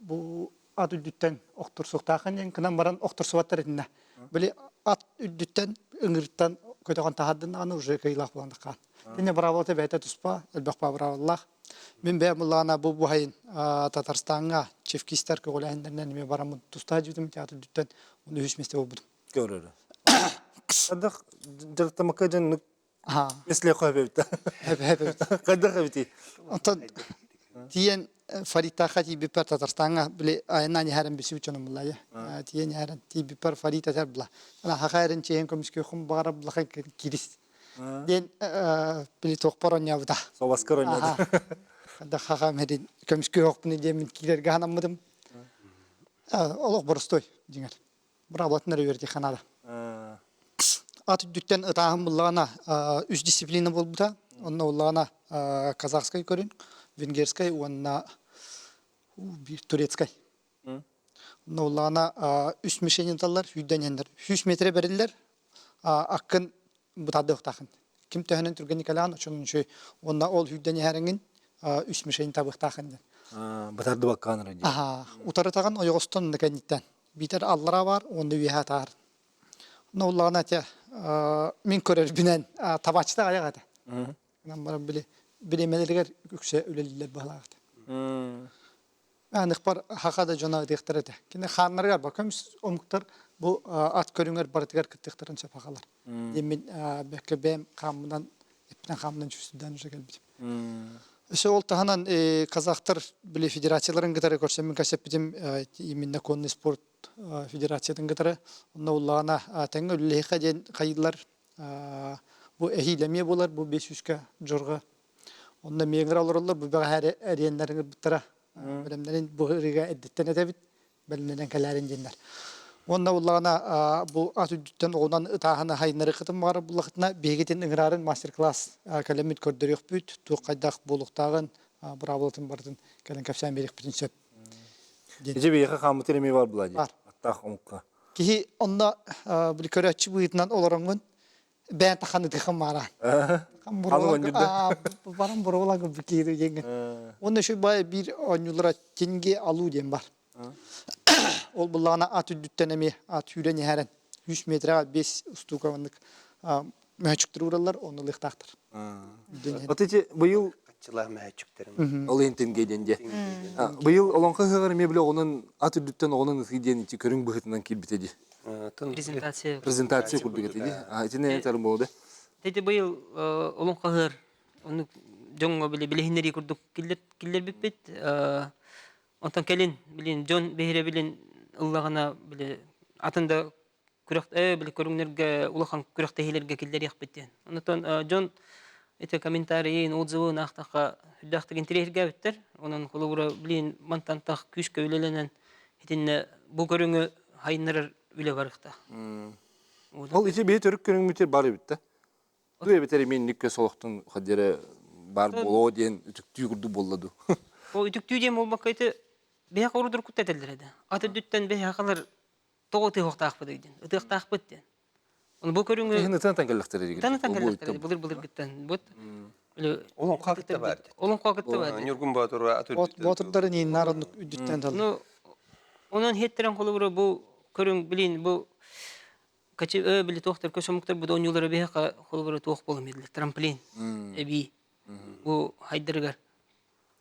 Bu adı dütten oktur soktağın en kınan varan oktur soğatlar edinle. Böyle at dütten ıngırttan kötüğün tahadın anı ucu kıyılak bulandıkkan. Dine bravo te beyte tuspa, elbaqpa bravo Allah. Min be mullana bu hayın Tatarstan'a çiftkister ki olayından neme baramı tusta jüdüm teatr dütten onu hüşmeste obudum. Görür. Kadak jartamaka jan Ha. mesle koybepta. Hep. Kadak hepti. Ondan diyen Farita khati bir per Tatarstan'a bile aynan yarın bir sübüçünü mullaya. Diyen yarın ti bir per Farita terbla. Ana hakayın çeyin komiski khum barab lakay kiris. Diyen bile tokparon yavda. Savaskar oynadı. Da hakam hedin komiski yok bunu diye min kiler gahanamadım. Allah borostoy dinger. Bravo atnları verdi kanada. Atı dütten ıtağım bullağına üç disiplini bol buta. Onunla bullağına Kazakskay körün, Vengerskay, onunla bir Turetskay. Onunla bullağına üç meşenin tallar, hüyden yenler. 100 metre verirler, akın butadı öktağın. Kim töhenen Türkeni kalan, onun için onunla ol hüyden yerinin 3 meşenin tabi öktağın. Batardı bakkan radi. Utarı tağın o yoğustan kenitten. Biter allara var, onu üyeha tağır. Onunla bullağına te min körer binen tabaçta ayak adı. Bana bile bilemelerger yükse öleliler bağladı. Yani ikbar hakada jona dehterede. Kine xanlargar bakım omuktar bu at körünger baratigar kıttıkların çapakalar. Yemin bekle bem kamından ipten kamından çüstüden uca gelbidim. İşte ol tahanan Kazaklar bile federasyyaların gıtarı görsemin kasep bidim yeminne konu sport federasyyadan gıtarı. Onda Allah'ına tenge ölüleğe den kayıdlar bu ehilemiye bolar bu 500'ka jorga. Onda meğer alırlar bu her eriyenlerin bitara. Bilimlerin bu riga editten edebit bilimlerin kalerin dinler. Onda Allah'ına bu atüdütten oğlan ıtağına haynları kıtım var bu laqtına begetin ıngırarın master class kalemit kördürüyor büt tu qaydak boluktağın bravolatın bardın kalen kapsan berik bütün söp. Gece bir yaka kamıtı emi var buladı. Var. Hatta omukka. Ki onda bir köreçi buyutnan olarangın ben takanı dıkım maran. Baran buralar bir kere yengen. Onda şu bay bir anyulara tenge alu diyen var. Ol bullağına atı düttenemi at hüreni heren 100 metre 5 ustukavanlık mühçüktür uğrarlar onu lıhtaktır. Atıcı bu yıl Çılar mehçüklerim. olayın tengeyden. Bu yıl olanka hıgar me bile onun atı dütten onun hıdiyen içi körün bıhıtından kilbitedi. Prezentasiya kurduk etedi. İçine tarım oldu. Tete bu yıl olun kahır. Onu jongo bile hinleri kurduk. Killer bipet. Ondan kelin bilin John behire bilin Allah'ına bile atında kürekte bile körünlerge ulakan kürekte hilerge killer yakbetten. Ondan John ete komentariyin otzuvu nahtaqa hüddaqtı gentirehirge bitter. Onun kulubura bilin mantantaq küş köylelenen hitinne bu körünü hayınlar үле барықта. Ол ити бей төрік көріңмітер бар ебітті. Ду ебітер емен никке солықтың қадері бар болу ден үтіктүй күрді болады. О үтіктүй дем ол баққайты бәяқ ұрыдыр күтті әтелдер еді. Аты дүттен бәяқалар тоғыты оқтақ бұды еден, ұтықтақ бұд ден. Оны бұл көріңі... Кехін ұтан таңгеліктер еді. Таны таңгеліктер еді, бұлыр гіттен бұд. Олон қақытта бар. Олон қақытта бар. Нюргун батырға атыр. Батырдары нейін народnuk үдіттен дал. Онан хеттерен қолы бұры бұл көрің білейін, бұл качы білі тоқтар, көсіміктер бұда ойнулары бейіқа қолы бұры тоқ болым еділі. Трамплин, әбей, бұл хайдырығар.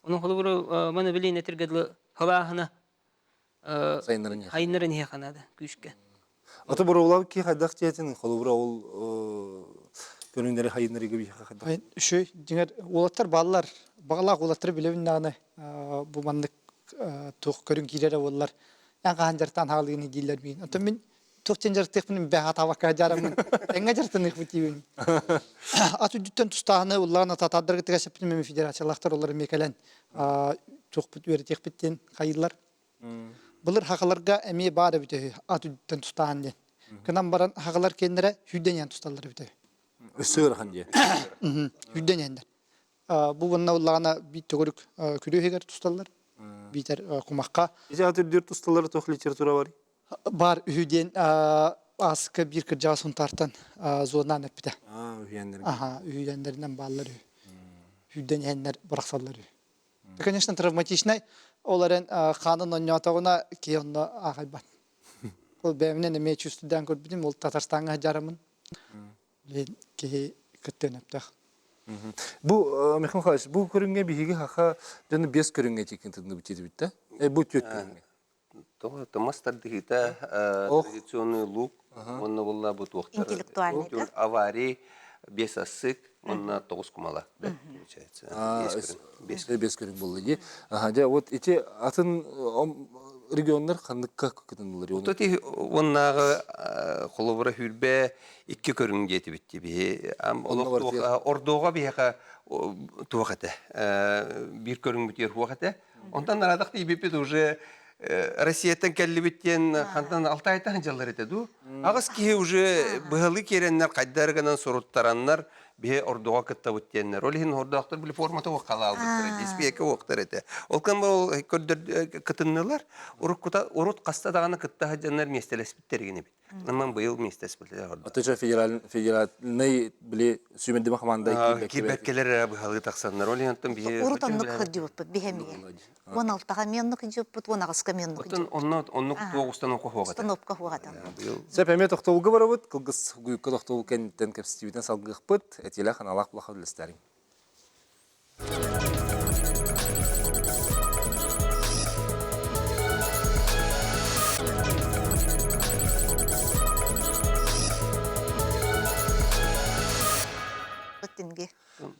Оның қолы бұры маны білейін әтіргеділі халағына хайнырын еқанады күйішке. Аты бұры олар ки қайдақ тиетін, қолы бұры ол көріңдері хайнырығы бейіқа қайдақ. Үші, деңер, олаттар балалар, бағалақ олаттар білевін нағаны бұл мандық тоқ көрің кейлері олар. Яңға жартан хағылығын едейлер бейін. Аты мен тоқтен жартықпын бәға табаққа жарамын. Әңға жартын иқбетейбін. Аты дүттен тұстағыны олағына татадырғы тігәсіппін мен федерациялақтар олары мекелен тоқ бұт өрі текпеттен қайылар. Бұлыр хақыларға әме бары бүті аты дүттен тұстағын ден. Кынан баран хақылар кендері хүйден ян тұсталар бүті. Өссігір қан де. Хүйден яндер. Бұл бұнна олағына бейт түгірік күрехегер тұсталар. Бейтер құмаққа. Есе аты дүр тұсталары тоқ литература бар? Бар үйден асықы бір кір жасын тартан зонан өппіді. Үйдендерінен балылар үй. Үйден әндер бұрақсалар үй. Конечно, травматичный. Оларын қанын ойнатауына кейонна ағай бар. Ол бәмінен әме чүстіден көрбідім, ол Татарстанға жарымын. Кей күттен өптіқ. Бұл, Михаил Михайлович, бұл көрінге бейге хақа жаны 5 көрінге текін тұдыны бүтеді бітті? Бұл 4 көрінге? Томастардығыта традиционный лук, онна болла бұт оқтар. Интеллектуальный, Аварий, бес асық, онна 9 кумала. 5 көрінге болды де. Вот эти атын региондар қандыққа көкетін болар? Тоти оннағы қолыбыра хүрбе 2 көрінге еті бітті бе. Ордоға бейіға туақаты. 1 көрінге бітер хуақаты. Ондан арадақты ебепет уже Россияттан кәлі біттен қантан 6 айтаған жалар етеді. Ағыз кейі уже бұғылы кереннер қайдарғанан сұрыттараннар бе ордуға кітті бүттеннер. Ол ең ордуақтар білі форматы оққала алдықтыр. Деспейкі оқтар еті. Ол кән бұл көрдір кітіннелер ұрут қастадағаны кітті хаджанлар местелес біттергені бит. Наман бұйыл местес біттер орда. Атыча федеральный біле сүймендіме қамандай кейбәткелер бұғылы тақсанлар. Ол ең Урутаннық қырды өппі, бігемеге. 16-ға меннік жөппіт, 10-ға меннік жөппіт. Оннық тоғыстан оқы хоғады. Станопқа хоғады. Сәп әме тоқтолғы бары бұд, қылғыз ғүйкі тоқтолғы кәнеттен кәпістебетен салғық бұд, әтелі қаналақ бұлақы білістәрім.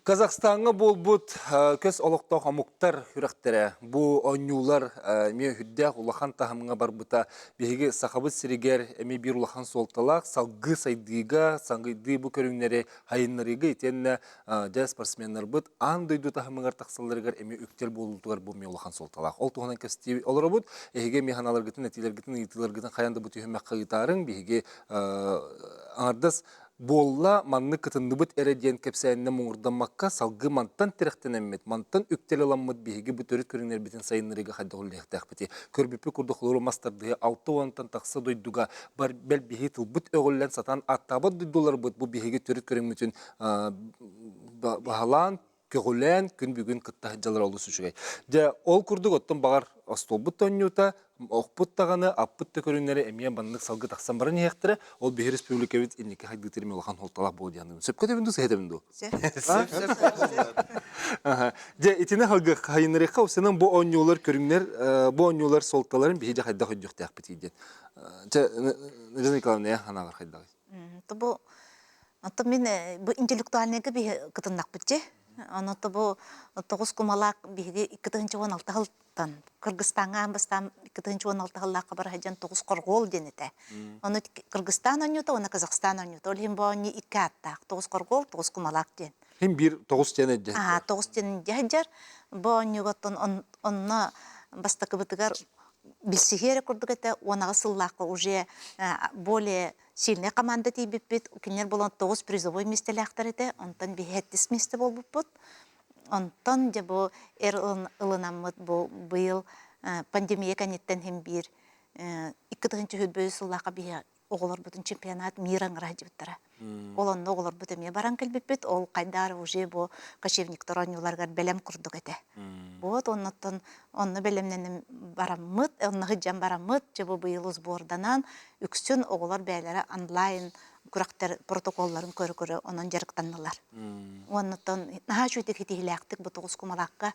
Казахстанға бол бұд көз олықтау қамуқтар хүріқтері. Бұл ойнулар мен хүддәқ улахан тахымыңа бар бұта бейгі сақабыз сірігер әме бір улахан солталақ салғы сайдыға, саңғыды бұл көріңнері хайынларыға етенне жа спортсменлер бұд андойду тахымыңар тақсаларығар әме үктел болуылдығар бұл мен улахан солталақ. Ол туғынан көстей олары бұд, әйге механаларғытын, әтилергітін, етілергітін қаянды бұд үйімәқ қағытарын бейге аңардас Болла манны кытынды бұт әрәден кәпсәйінне мұңырданмаққа салғы мантан тіріқтен әммет, мантан үктел аламмыд бейгі бұт өрет көріңер бітін сайынларыға қайда ғылдық біте. Көрбепі күрді қылыру мастарды 6 уантан тақсы дойдуға бар бәл бейгі тыл бұт өғіллән сатан аттабы дойдулар бұт бұл бейгі төрет көрің мүтін бағалан, көгілән, күн бүгін қытта жалар олы сүшігай. Ол күрдік оттан бағар астол бұт тонюта, оқпыт тағаны, аппытты көрінері әмия банлық салғы тақсан барын ектірі, ол бейі республикавет елнеке қайды терме олған олталақ болды яны. Сөп көтебінді, сәйдебінді? Етіне қалғы қайынырыққа, осының бұл ойнулар көрінер, бұл ойнулар солталарын бейді қайда қойдық тәқ бітейден. Нәжен Николаевна, қанағар қайдағы? Аты мен интеллектуальныйға бейі қытыннақ бітте. Онытты бұл 9 кумалақ бейге 2-16 ғылттан. Кыргызстанға амбастан 2-16 ғыллаққа бар хаджан 9 қорғол денеті. Оны Кыргызстан ойнуыты, оны Казахстан ойнуыты. Ол хем бұл ойны 2 аттақ. 9 қорғол, 9 кумалақ ден. Хем 9 тен әдді? 9 тен әдді хаджар. Бұл ойны ғыттын онына бастақы бұтығар билсигере курдук эте онага сыллакка уже более сильная команда тийбиппит. Кинер болон 9 призовой местелектер эте, онтон бихеттис месте болбуппут. Онтон же бу ылынаммыт бу быйыл пандемия канеттен хем бир 2-нчы хүтбөй сыллакка бия оголор бутун чемпионат мира аңыраһыбыттара. Ол онно оголор бут эме баран келбиппит, ол кайдар уже бу кочевниктер онюларга белем курдук эте. Вот оннотон онны белемнен бараммыт, онны хыджан бараммыт, же бу быйыл сборданан үксүн оголор бәйләре онлайн күрәктер протоколларын көрө-көрө онон жарыктаннылар. Оннотон наһа чүтек хитиләктик бу 9 кумалакка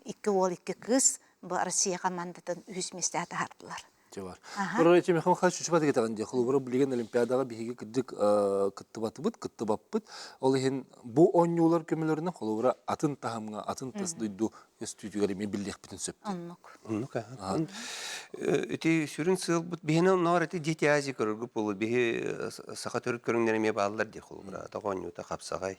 2 ол 2 кыз бу Россия командатын үз месте атардылар. Жабар. Бұрай Михаил Михайлович үшіпаты кетеген де, құлы бұры білген олимпиадаға бейге күдік кыттыбатыбыт. Ол ең бұл ойнулар көмелеріне құлы бұры атын тағымға, атын тасдойду өстүйдігер еме білдек бітін сөпті. Оннук. Эти сүрін сыл бұт, бейіне оннағар әті дети ази көріргі болу, бейі сақа төрік көріңдеріме бағалар де құлы бұра, тағуанюта қапсағай,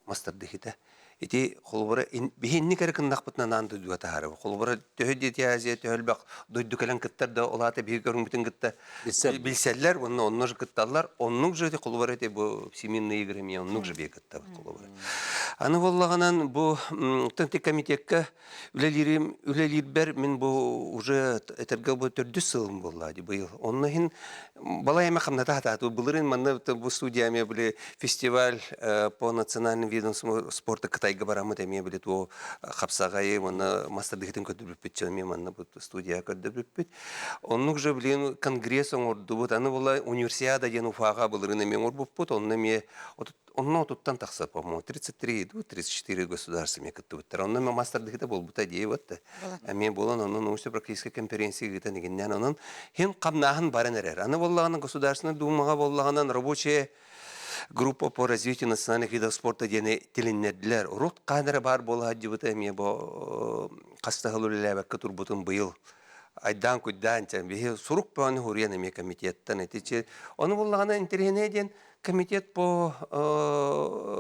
мастарды хита. Эти холбора бихинни керекіндақ бұтынан анды дуата харабы. Холбора төхі дети азия төхілбақ дойду кәлін кіттарда олаты бейі көрің бүтін кітта білселлер, онны жы кітталар, оннук жы холбора әте бұл семейный играми, оннук жы бейі кітта холбора. Аны боллағанан бұл тәнті комитетке үлелербер мен бұл уже әтергел бұл түрді сылым болады бұл. Онны хин бала әмі қамната хататы. Бұлырын манна бұл студияме бұл фестиваль по национальным видам спорта Кытайга барамы теме билет о хапсагай мана мастerdигитин көтүп битчеме мана бу студия көтүп бит. Оннук же билен конгресс оңорду бут аны була универсиада ден уфага булырын эме оңор бут онны ме онно туттан такса по-моему 34 государства ме көтүптөр. Онны ме мастerdигите болбута дей вот. Эме болон онун научно-практический конференция гитен дегенден онун хин камнаһын баран эрер. Аны боллаган государственный думага боллаганан рабочие группа по развитию национальных видов спорта дене тилиннердилер. Урут кадыры бар бола дибута эме бо кастахалулелебек катурбутун быйыл. Айдан куйдан тем бе сурук паны хуриян эме комитеттен этичи. Оны боллагана интернеден комитет по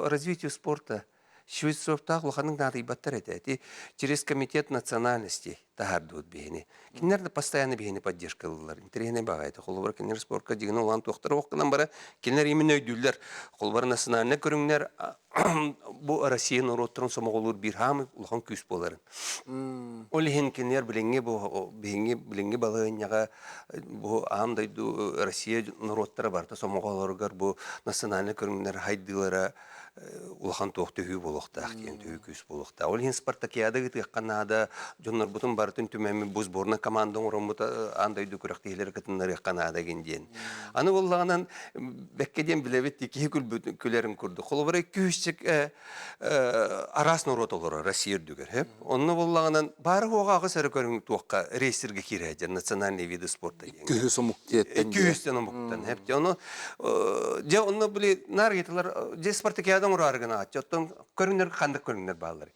развитию спорта Швейцарияда лоханың надыбаттар эти через комитет национальностей тахардут бейни. Кинерде постоянно бейни поддержка кылдылар. Интернет багайты. Холбар кинер спортка деген улан тоқтар оқынан бара кинер именно өйдүллер. Холбар национальный көрүңнер бу Россия народтарын сомоголур бир хам лохан күс боларын. Олихин кинер биленге бу биленге балыняга бу амдайду Россия народтары барта сомоголоргар бу национальный көрүңнер хайдылара улахан тоқты хүй болуқтақ, кен түйі көз болуқта. Ол ең спартакиада гітіқ қанада, жонлар бұтын бартын түмәмі бұз борна командың ұрын бұта андайды күріқтейлер кітінлер қанада кенден. Аны болағынан бәккеден білебет екі көлерін көрді. Қолы бұрай күйістік арасын ұрот олар, Россия дүгер. Оны болағынан бары оғағы сәрі көрің туаққа рейсерге керейдер, национальный виды спорта. Күйі сомуқтеттен. Күйістен омуқтан. Оны біле нар етілер, же спартакиада ураргана ачоттон көрүнөр кандык көрүнөр баалар.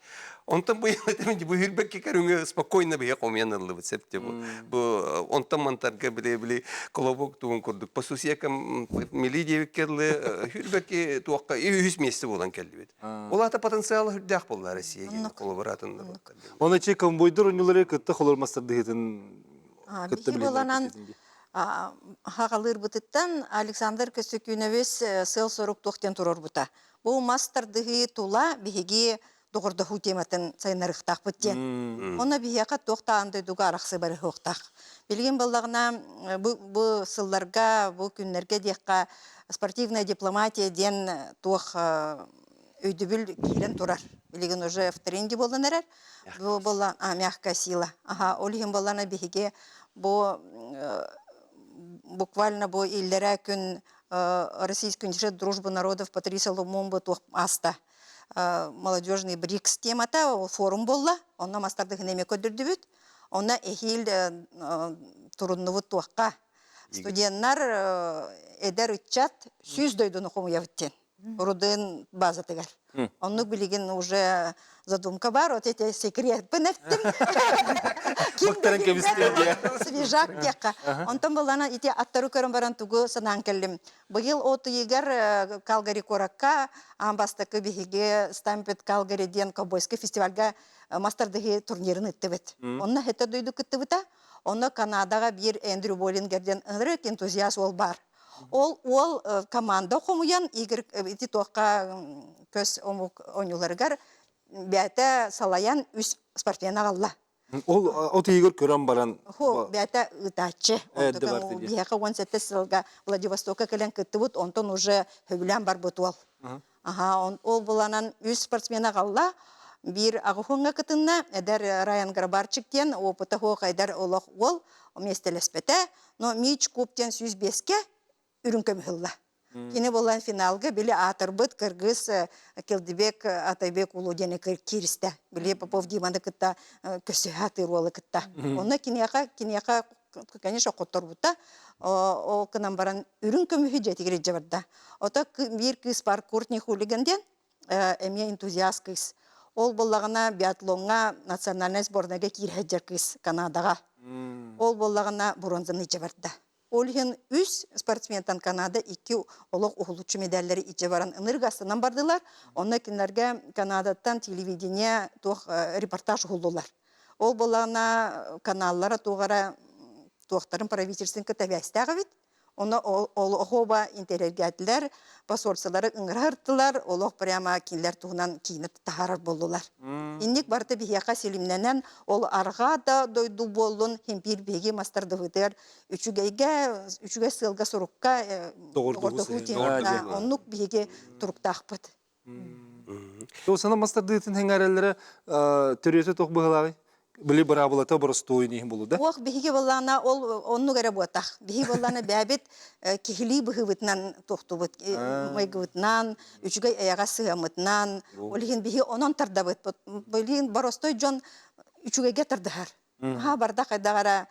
Онтон бу элетемен бу хүрбекке көрүнгө спокойно бие комуянылы бу септе бу онтон монтарга биле колобок туун курдук. По сусиякам милидиевкерле хүрбекке туакка 100 месте болан келди. Олата потенциалы хүрдак болду Россияга коллаборатын. Оны чек комбойдор онюлары кытты холормастардыгытын кытты билен. Хағалыр бұтыттан Александр Көсікүневес сыл сорук тоқтен тұрор бұта. Бұл мастардығы тула бігеге доғырдығы тематын сайынарықтақ бұттен. Оны бігеға тоқта андайдуға арақсы бары хоқтақ. Білген болағына бұл сылларға, бұл күнлерге деққа спортивная дипломатия ден тоқ өйдібіл кейлен тұрар. Білген уже в тренде болын әрер. Бұл болан мягкая сила. Олеген болана бігеге бұл буквально бо иллера күн Российский университет дружбы народов Патриса Лумумба тух аста молодежный БРИКС темата форум болла, онна мастарды гынеме көдүрдүбүт, онна эхил туруннуву туакка студенттар эдер үтчат сүз дойдуну комуябыттен. Рудын базатыгар. Онну билеген уже задумка бар, вот эти секрет пынеттим. Бактаран кебистер. Свежак текка. Онтон болана ити аттару көрөн баран тугу санан келдим. Быйыл оты егер Калгари коракка амбастакы бихиге стампет Калгари ден ковбойский фестивальга мастардыгы турнирын ыттыбыт. Онна хетте дойду кыттыбыта. Оны Канадаға бір Эндрю Боллингерден ынырык энтузиаст ол бар. Ол команда қомуян игір ити тоққа көз оңюларығар бәті салаян үс спортсмен ағалла. Ол от игер көрөн баран. Хо бәті ұтачы. Әдді бар деді. Бияқы 17 сылға Владивостокқа кілін күтті бұд, онтон уже хөбілен бар бұд ол. Ол боланан үс спортсмен ағалла, bir ağıhınga kıtınna, eder Ryan Grabarчиктен, опыта хоқ айдар олық ол, местелеспете, но мич көптен 105-ке үрін көміхілла. Кені болан финалға білі Атырбыт, Кыргыз, Келдібек, Атайбек ұлы дені кірісті. Білі Попов Диманды кітта көсі атыр олы кітта. Оны кенеға, конечно, қоттар бұта, ол кынан баран үрін көміхі жетігірі жабырда. Ота бір кыз бар Куртни Хулиганден, әме энтузиаст кыз. Ол болағына биатлонға национальный сборныйға кирхеджер кыз Канадаға. Ол болағына бронзаны жабырда. Олхен үс спортсментан Канада 2 олық ұғылучы медаллері иче баран ынырғасынан бардылар. Онна кенлерге Канадаттан телевидение репортаж ұғылдылар. Ол болағына каналлара туғара туақтарын правительствен кітавястағы бит. Оны оғоба интерергәтілер, посольцалары ыңғырартылар, олық прямо кенлер туғынан кейінет тағарар болдылар. Иннек барды бігеқа селімненен, ол арға да дойду болын, хемпир беге мастарды ғыдыр, үчіге сылға сұрыққа тоғырды ғытен, онық беге тұрықтақ бұд. Осана мастарды етін хәңәрелері түреті тоқ бұғылағы? Білі бір абылата бұрыс тойын ехін болу, да? Оқ бігі болана ол онны кәрі бұатақ. Бігі болана бәбет кехілі бұғы бұтынан тоқты бұт, майғы бұтынан, үчігі аяға сыға мұтынан, олеген бігі онын тарда бұт. Білген баростой жон үчігеге тардығар. Барда қайдағара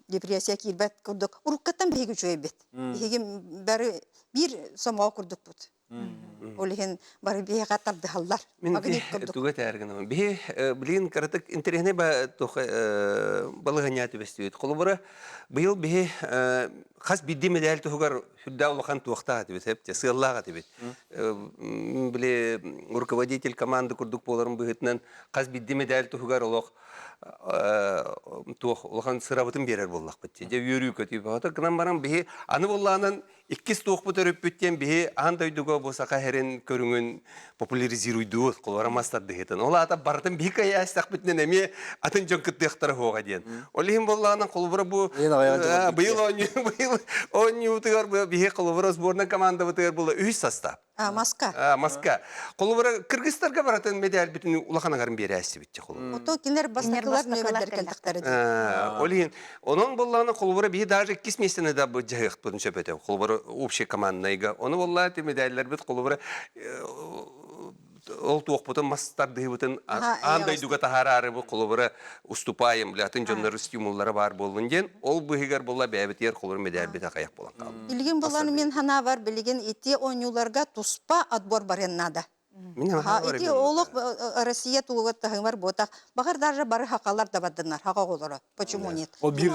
депрессия кейбәт күрдік. Ұрыққаттан бігі үчіге бет. Бігі бәрі бір сомаға күрдік бұт. Олеген бары бие каттарды халлар. Мен туга тәргенем. Бие билин каратык интернетне ба тох балыгыняты бестүйт. Колубара быел бие хас бидди медаль тугар хүдда улахан туакта дибет хеп те сыйлага дибет. Биле руководитель команды курдук боларын быгытнан хас бидди медаль тугар улак тух улахан сырабытын берер боллак бит. Же үйрүү көтүп ата гынан баран бие аны болланын 2 тух бутөрүп бүттен бие андай дуга болса херен көрүнгөн популяризируйду колора мастарды хетен. Ола ата бардын бие каястак бүтнен эме атын жон кыттыктар хога ден. Олим болланын колбура бу быйыл он утыгар бие колбура сборная команда бутыр болду 3 состав. Маска. Маска. Колбура Кыргызстанга баратын медаль бүтүн улаханагарын берәсе битче колбура. Ото кинер бастакылар нөмерлер кентактары. Олин онун болланы колбура бие даже 2 месяцны да бу жайык бүтүн сөпөтө. Колбура общий командныйга. Оны боллаты медальлер бит колбура ол туох бутын мастарды бутын андай дуга тахарары бу колбура уступаем латын жоннор стимуллары бар болун ден. Ол быгар болла бәбетер колбура медаль бит акаяк болан калды. Билген боланы мен хана бар билген ити оюларга туспа отбор бареннада. Ити олық Россия туылғы тағымар ботақ. Бағар даже бары хақалар да бадынар, хақа қолары. Почему нет? Ол бір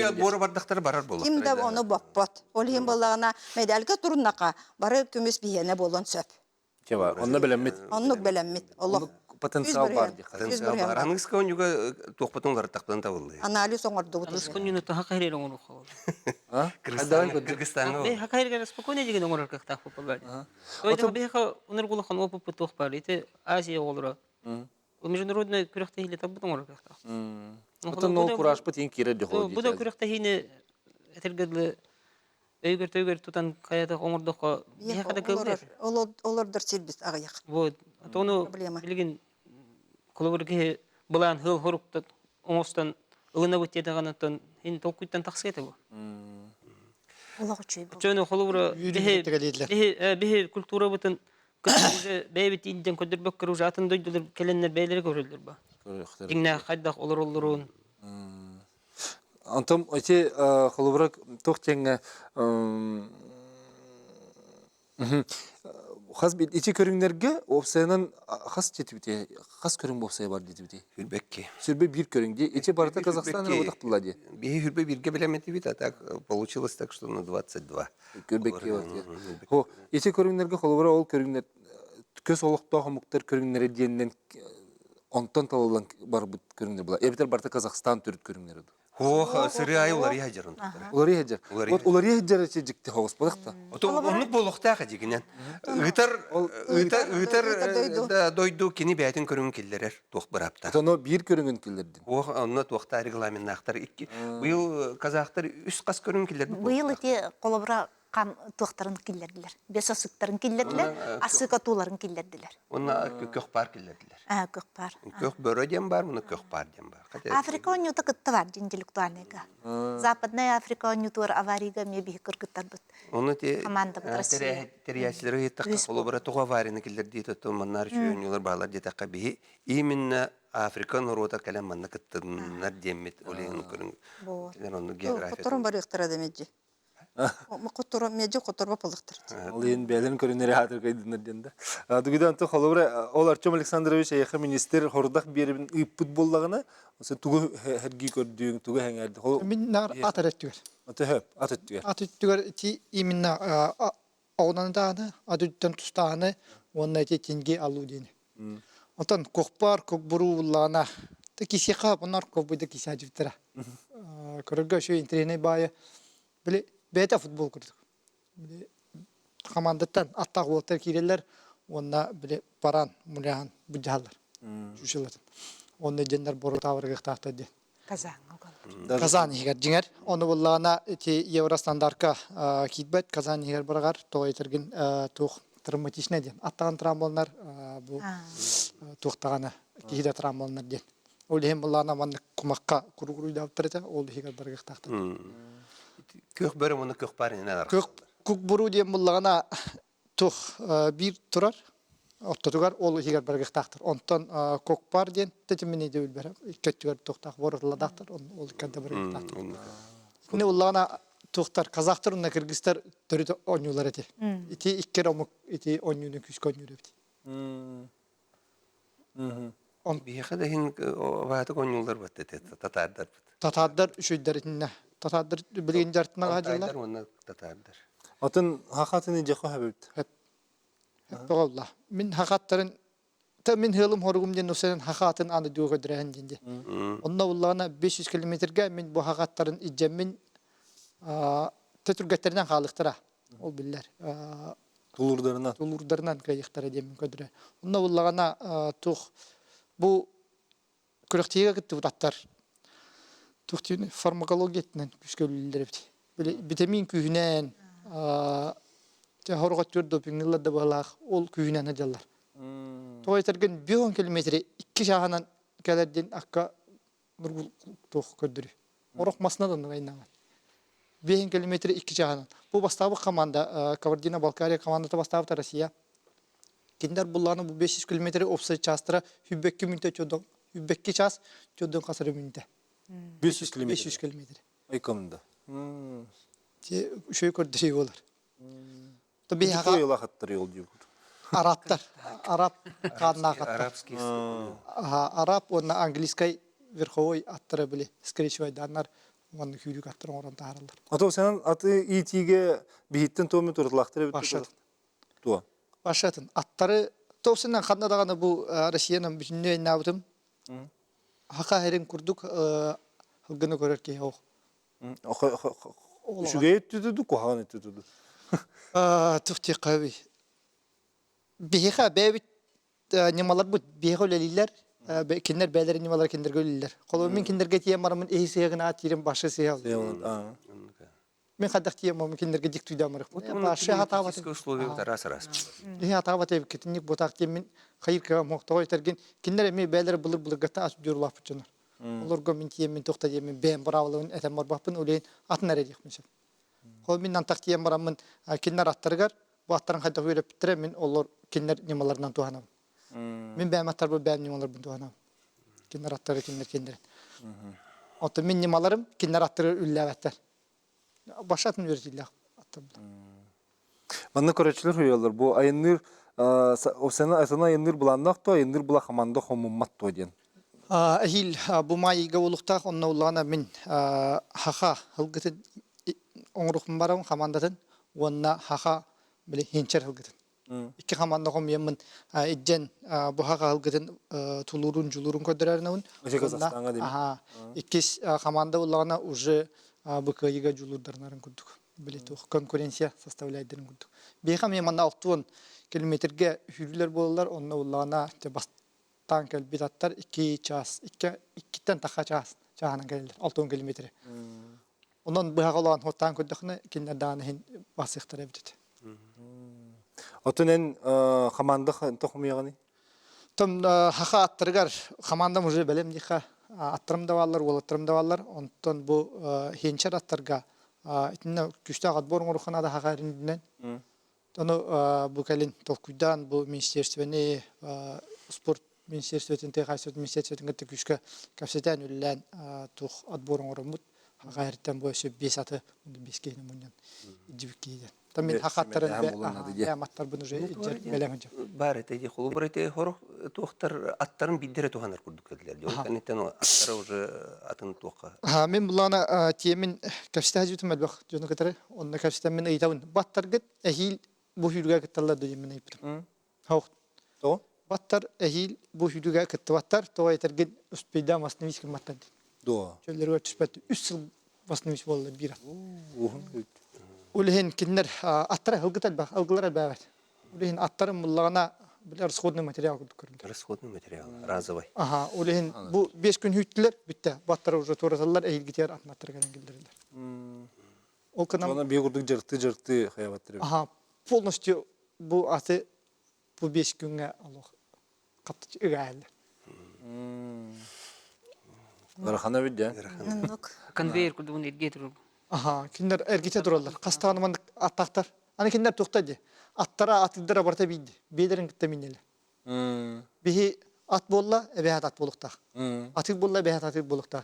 отбору бардақтары барар болар. Ким да оны бақпат. Ол ем болағына медальға тұрынақа бары көмес бейені болын сөп. Кева, онны білеммет. Онны білеммет. Олық. Потенциал бар. Потенциал бар. Аңызға онюға тоқпатынлар тақтан табылды. Анализ оңырды бұтыр. Сконюны то хакайрер оңыр хавал. Кыргызстанга. Бе хакайрер спокойно деген оңыр кактак популар. Тойда беха уныргулахан опыт тох бар. Ите Азия олра. У международной күрәхтә хиле табыт оңыр кактак. Ото нол кураж бутин кире дохол. Бу да күрәхтә хине этергәдле өйгөр тутан каята оңырдыкка беха да кылдыр. Олардар сербис ағаяқ. Вот. Тону билген колобурге булан хыл хоруктат оңостан ылына бүттеді ғанаттан ен толкуйттан тақсы еті бұл. Олақ үшей бұл. Жөні қолыбыры бейі культура бұтын бәйбет еден көдірбөккір ұжы атын дойдылыр келенлер бәйлері көрілдір ба. Деңна қайдақ олар олыруын. Антом, өте қолыбыры тоқ теңі хас бит ичи көрүңнөргө опсайнан хас жетибите хас көрүң болсай бар дедибите Хүрбекке. сүрбе бир көрүңде ичи барда Казахстан работак булла ди Бие хүрбе бирге белемети бит, а так получилось так, что на 22. көрбекке бар. Хо ичи көрүңнөргө холбора ол көрүңнөр көз олуктоо хомуктар көрүңнөр диенден онтон талалан барбыт көрүңдер була. Эбитер барта Казахстан төрүт көрүңдер. Хох сыры ай улар яжыр он. Улар яджар. Вот улар яджар жикти хогус болакта. Оны болохтаах жигинен. Ыйтар дойду кини бәтин көрүн киллерер тух барапта. Тоно бир көрүнгөн килдердин. Ох, онны туохта регламенттар 2. Быйыл казахтар 3 кас көрүн киллер. Быйыл эти колобра кам туактарын киллердилер. Бес асыктарын киллердилер, асык атууларын киллердилер. Онна кök пар киллердилер. Көк бар. Кök бөрө дем бар, муну кök пар дем бар. Африка онюта кытта бар интеллектуальныйга. Западная Африка онютуар аварийга мебихи кыргыттар бут. Оны те Команда бут Россия. териячлары таққа қолыбыра туға варины келдер дейді тұманнар шүйенілер бағалар де таққа бейі. Именно Африка нұрота кәлем манна кыттынар демет олейін көрін. Оны география. Которым бар ықтыра демеджи. Которым меджи, которым пылықтыр. Олейін бәлін көрінері хатыр кайдынар денді. Дугидан ты холобра, ол Артем Александрович аяқы министр хордақ берібін ұйппыт болдағына, туғы хәргі көрдігін, туғы хәңәрді. Мен атар әттігер. Атыттігер. Атыттігер ти именно ауданындағыны, адыттан тұстағыны, онына те тенге алу дейіні. Онтан көкпар, көкбұру ұллағына, кесеқа бұнар көкбүйді кесе әжіптіра. Көріргі шөй интернет байы, біле, бәйті футбол көрдік. Командаттан аттақ олтар керелер, онына біле баран, мұляған бұджалар, жүшілердің. Онына жендер бұры тавырғы қықтақты дейін. Казан егер жеңер. Оны бұллағына Евростандартқа кетбәт, Казан егер бірғар, тоғы етірген туқ травматичный ден. Аттаған травмалар бұл туқтағаны кейді травмалар ден. Ол ең бұллағына маңны құмаққа күрі-күрі дауыптырды, ол егер бірғық тақтыр. Кök бөрі мұны кök бар енен арқы. Көк бұру ден бұллағына туқ бір тұрар, Оттотугар ол егер біргіқ тақтыр. Онтан көк бар ден, тәтіміне де өлбәрі. Көттігер тоқтақ борырла дақтыр, ол кәнді біргіқ тақтыр. Күні олағына тоқтар, қазақтар, ұнна кіргістер түрі оңюлар әте. Ити иккер омық, ити оңюны күшкі оңюлар әте. Бейхі де хин вағатық оңюлар бәтті, татардар бәтті. Татардар үшөйдер етінне. Татардар білген жартына ғадылар. Татардар, оны татардар. Атын хақатын ежеқо әбіпті. Allah. Min hakatların ta min hılım horgumden usanın hakatın anı duğa dirahan dinde. Onna ullana 500 kilometrege min bu hakatların icemmin tetürgetlerinden halıqtıra. Ol biller. Tulurlarından kayıqtıra demin ködüre. Onna ullana tuğ bu kürektiğe gitti buratlar. Tuğ farmakologiyetten küskölüleri biti. Böyle vitamin kühünen Horgat gör dopingler de bağlaq, ol kүйінен ajallar. Toy tergen 1 kilometre 2 şahanan kadarden akka nurgul toq kördürü. Oraq masna da naynaman. 1 kilometre 2 şahanan. Bu bastavı komanda Kabardina Balkariya komandası bastavı Rusya. Kinder bullarını bu 500 kilometre offside çastıra hübbekki minute çodon. Hübbekki ças çodon kasarı minute. 500 kilometre. 500 kilometre. Ay komunda. Şöyle kördürü olar. Tabii ha yola hattır yol diyor. Araplar, Arap kannakat. Arapski. Arap onu Angliskay verxoy attırı bile. Skriçvay danlar onu hüylük attırı oranda harallar. Ata senin atı itige bihitten to'mi turtlaqtırı Başladı. Tuğa. Başlatın. Atları to'sinden kanna dağını bu Rusya'nın bütün ne yaptım? Haka herin kurduk hılgını görürken yok. Şu gayet tüdüdü, kuhağın tüdüdü. Tuhti qavi. Bihiqa bebit nimalar bu bihiqa leliler. Kinler beyler nimalar kinder gölüler. Kolum kinder getiye maramın ehisiyeğine atirim başı siyah. Men kadar diye mom kinder gedik tuyda marık. Başı hata var. Раз-раз. Hata var tabii ki bu takdimin hayır ki muhtaç tergin kinler mi beyler bulur gata as diyorlar fıçınlar. Olur gomintiye min toxta diye min ben bravlığın etemar bakın öleyin atın nereye dikmişim. Kol minnan taktiye maramın kinler attırgar. Bu atların hadda böyle bitire min olur kinler nimalarından tuhanam. Min ben atar bu ben nimalar bu tuhanam. Kinler attırır kinler. Oto min nimalarım kinler attırır üllevetler. Başlatın öğretillah. Bana koreçler huyallar. Bu ayınlar o sene ayınlar bulandak to ayınlar bula hamanda homummat to diyen. Ahil bu mayi gavulukta onna ullana min haha hılgıtın onruqun baram hamandatın onna haha bile hinçer hılgıtın. İki komanda komyamın idjen bu haka hılgıtın tulurun julurun ködürerine Öce Kazakhstan'a değil mi? Aha. İkis komanda ulağına уже bu kıyıga julurdarların kurduk. Böyle konkurensiya составляйдырын kurduk. Beyha memanda 6 kilometrege hürüler bollar onunla ulağına bastan kelbit attar 2 ças 2'den taha ças çahana gelirler 6 kilometre. Ondan bu haka olan hotan kördükne kinler dağını hin basıqtır evdet. Otun en komanda tohumuyağını? Tam haka attırgar komandam уже belem diha attırım da varlar, olattırım da varlar. Ondan bu hençer attırga itine küçte atbor morukana da haka rindinden. Onu bu kalin tokuydan bu ministerstveni sport ministerstvetin tehasvet ministerstvetin gıttı küçke kapseten üllen tuh atbor morumut haka heritten bu ösü 5 atı 5 keyini munyan cibikiyden. Tam ben haka attırın ve amatlar bunu belem hocam. Бар это де холу бар это хорох тохтар аттарын биддере туханар курдук келдилер. Жок канеттен аттары уже атын тоха. Ha, men bulana temin kapsita hajutum albaq jonu katare onna kapsita men aytawun battar git ehil bu hürga kitalla de men aytım. Hawt To? battar ehil bu hürga kitta battar to aytar git uspida masnevis kimattad. Do. Çöller var tüspet 3 yıl masnevis bolla bir. Uhun. Ulehen kinler attara hılgıt albaq algılar albaq. Ulehen attarım bulana bilir shodny material kurduk. Расходный материал разовый. Aha, ulehen bu 5 gün hüttüler bitti. Battar уже torasallar ehil giter atmattır gelen gildirirler. O kanam Ona bir kurduk jırtı hayabattırıyor. aha полностью bu atı bu 5 güne Allah kaptı geldi. Garahana vidya. Nunuk. Конвейер курдугун эрге туруп. Aha, kinler ergite durarlar. Kastamandık attaktar. Hani kinler toxtadı. Attara atıldara barta bildi. Beylerin gitti minneler. Bihi at bolla, ebehat at bolukta. Atık bolla, ebehat atık bolukta.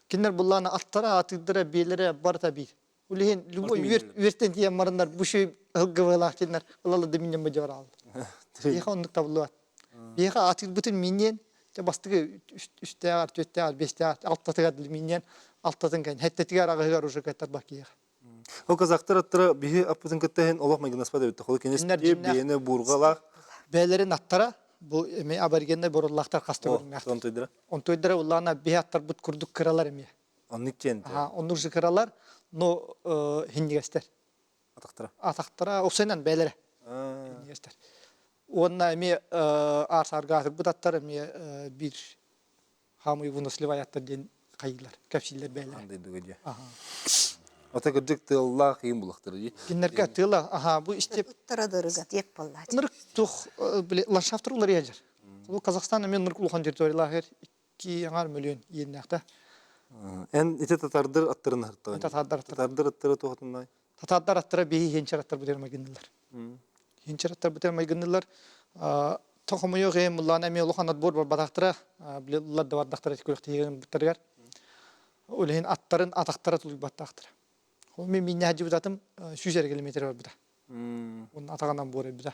Kinler bollana attara atıldara beylere barta bil. Ulihin lubo üverten diye marınlar bu şey hılgıvılar kinler. Olalı da minnen bacavar aldı. Biha onluk tablo. Biha atık bütün minnen. Bastığı 3 tağır, 4 tağır, 5 tağır, 6 tağır minnen. Alttatın kan. Hette tigar ağır uşa katar bakıyor. O kazaktar attıra bihi apıtın kıttehen olaq maginaspa da bitti. Kolu kenes Kinler diye cimler- beyni burgalaq. Beylerin attara bu eme abergende borullaktar kastı O, görünür. son tüydüra. On toydara ullana bir attar but kurduk kıralar eme. Onun ikenti. Aha, onur kıralar no hindigester. Ataktıra. Ataktara oksenan beylere hindigester. Onna eme arsargatır bu attar eme bir hamuy bunu slivayattır den kayılar, kapsiller beylere. Andaydı gıcı. Aha. Ota gıcık tığılla kıyım bulaktır. Kinlerge tığla aha bu işte Uttara diyep bolladı. Nırk tuh bile landşaftır ular yajar. Bu Kazakhstan men nırk ulhan territoriyalar her 2 milyon yenakta. En ite tatardır attırın hırtı. Tatardır. Tatardır attırı tohutunday. Tatadlar attıra behi hençer attar bu derme gındılar. Hençer attar bu derme gındılar. Tohumu yok hem ulan emi uluhan atbor bar badaktıra bile ular da badaktıra tikuluk tiyen bitterger. Ulehin attarın ataktara tuluy badaktıra. O men minne hacı budatım 100 kilometre var bu da. Onun atağından bore bu da.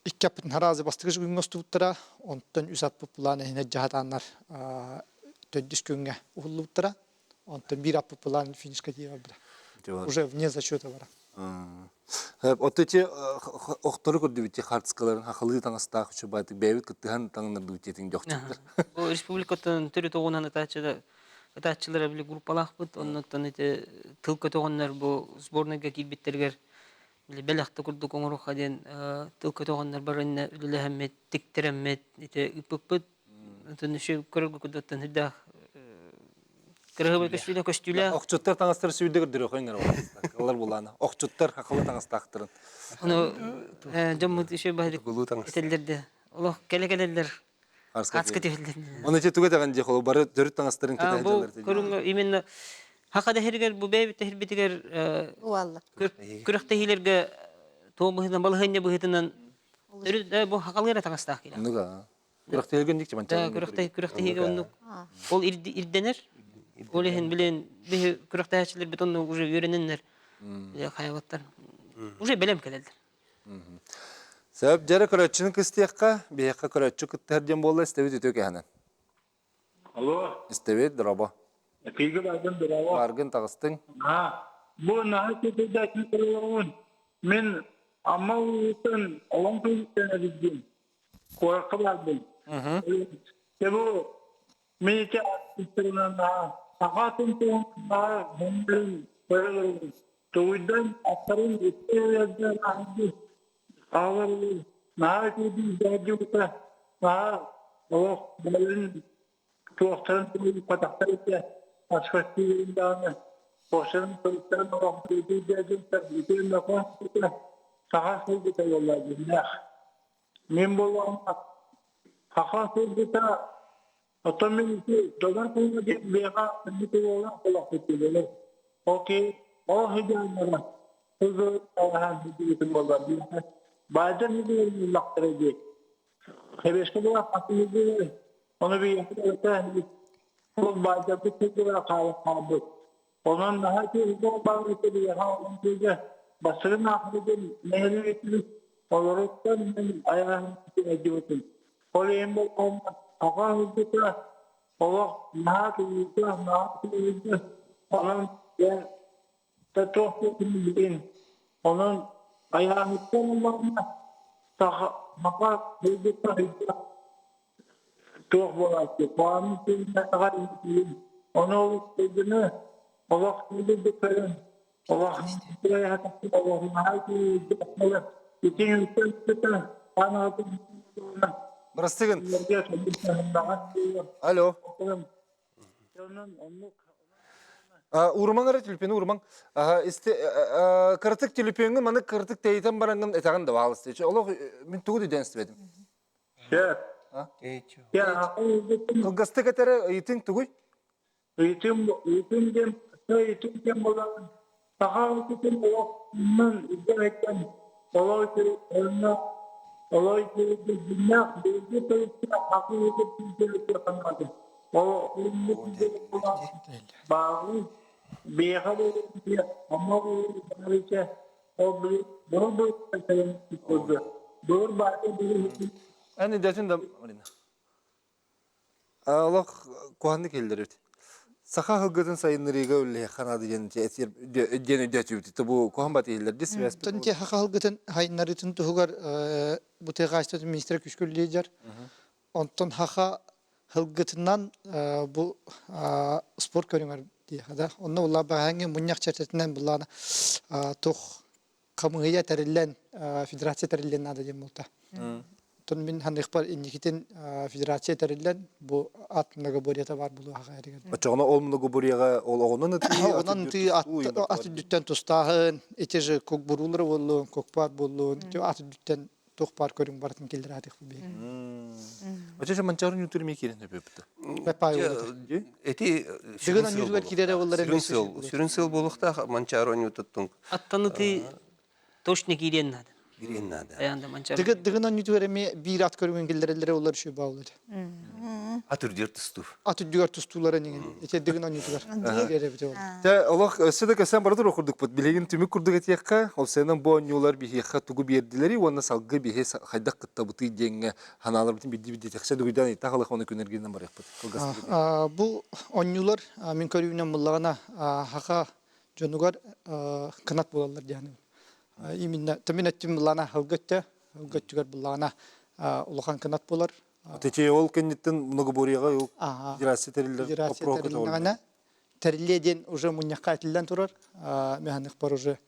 İki yapıtın harazi bastıgıç gün göstüktüra, ondan üsat populana hine jahatanlar töddüs günge uhulluktüra, ondan bir populana finişka diye var bu da. Уже вне зачета var. Hep otoçi oqtoru kurdu bitti hartskaların haqılı tangastaq şu baytık beyvit kıttıhan tangınır büttetin yok çıktır. O республикатын төрү тогунан атачылар биле группалахпыт, оннан эти тылка тогоннар бу сборныйга килбиттергер биле белахты курдук оңорук хаден тылка тогоннар барынна үлелехмет, тиктеремет, эти иппыт, антын ше көргө кудаттан хидда кыргы көстүлө. Oqçutlar tangastır süydü girdiriyor koyunlar var. Allar bulana. Oqçutlar haqılı tangastaqtırın. Аны жаммыт ше баһри Гулу таңыз. этелдерде. Олох келе-келелер. Арска. Ацка тефелдер. Onu çe tuga tagan je xolo bары dörüt tangastırın Bu kete. көрүнгө именно хакада хергер бу бейбит хербитигер Уалла. күрәктәһиләргә тоомыһынан балыһыннә быһытынан бу хакалгыра тагыстак килә. Nuga. Күрәктелген дик чаман. Күрәктәһигә онны ол ирденер. Олеһин белән бе күрәктәһиләр бит онны уже йөрененнәр. Хаяваттар. Уже белем келәлдер. Sebep jara körötçünün kıstiyakka, biyakka körötçü kıttırcan bolla istevit ötök yahanan. Alo, İstevit, draba. kıyıgı verdim bravo. Vargın tağыстın. Ha, bu nahi kötüde kim kırılığın? Min Ama uyutun, olan kıyıklarına gittim. Korku vardım. Bu milite aktiflerine sakatın çoğunluğa hemlerin koyulur. Doğudan aktarın ihtiyacı hangi ağırlığı nahat edin derdi uta nahat o balın tuğakların koyup pataklarıyla başkasının dağını boşanın çocuklarına vakit edin derdi uta bütün lakon uta sakat sözüte yollardı. Men bolan sakat sözüte otomatik dolar koyma diye beyaka bir olan kulak ediyor. Okey, o hediyeler hızlı olan hediyeler olabilir. Bazen hediyeler laktıracak. Hebeşte bu akıllıdır. Onu bir yapıda bu bazen bir tekrar kaldı. Onun daha çok zor bağlı bir yalan olunca basırın akıllıdır. Nehir etmiş. Olaraktan ben ayağını ediyorsun. Oraya bu olmaz. Ağa hızlıca Allah nahat uyuyor. Onun ben Tetrohlu'nun bilin. Onun ayağımızda olmamına makat hızlıca çok boğazdı. Kuanın sözüne kadar bilin. Onu olup sözünü Allah hızlıca koyun. Allah buraya hataklı Allah'ın nahat uyuyor. Bütün ülkeler anadolu Bırastığın. Alo. Урман ара телефону урман. Кыртык телефону маны кыртык тейтен баранган этаган да балыс дечи. Олог мен тугу диден истебедим. Кылгасты кетере ыйтың тугуй. Eğitim olan sahabetin olan izlemekten olay dünya bilgi sayısına hakimiyeti bilgileri yapamadı. O bilgileri olan bağlı bir haber ama bu sadece o bir doğru bir doğru bir Ani desin de Allah kuhandı keldirir. Saha hıgıdın sayınlarıga öyle kanadı jenice etir jeni dötübütü bu kuhan batıylar disves. Тонте хахалгытын хайнарытын тугар бу тегачты министр күшкүллейдер. Онтон хаха хылгытынан бу спорт көрүңөр дия да. Онно улар баганга муньяк чертетинен буланы тох камыгыя терилен федерация терилен ада дем болта. Тон мин хандык бар индикитин федерация терилен бу ат многоборьята бар булу хаga эрген. Очоғына ол многоборьяға ол оғынан Ondan tüy atı dütten tustağın, etici kok burulur bollu, kokpar bollu, tüy atı dütten tokpar körün barıtın keldir atık bu bey. Açıkça mançarın yuturmaya kirin öpüptü. Pepay oldu. Эти Дыгынан yüzler kirere olları Сүрүнсел болукта манчароню туттун. Аттаны ты точно кирен надо. Кирен надо. Аянда манчар. Дыгынан yüzler mi bir at körün keldirelere olları şu bağlıdır. Атүрдер тустур. Atı düğer tustuları negen. Ete dıgından yüzler. Kirere bite oldu. Allah sıda sen barıdır okurduk bu. Bilegin tümü kurduk etiyakka. O senin bu anyular bir hiyakka tugu berdileri. Ona salgı bir hiyakka haydak kıtta butu diyenge hanalar bütün bir tekse duydan itahalı onu künerginden var yapıt. Bu anyular min körüğünden mullağına haka jonugar kanat bulallar yani. İminne temin ettim mullağına halgıtta. Halgıtçıgar bullağına ulukan kanat bular. Тече ол кеннеттен многоборьяга yok. Федерация терилер. Федерация терилер. Териледен уже муньяка этилден турар. Механик бар уже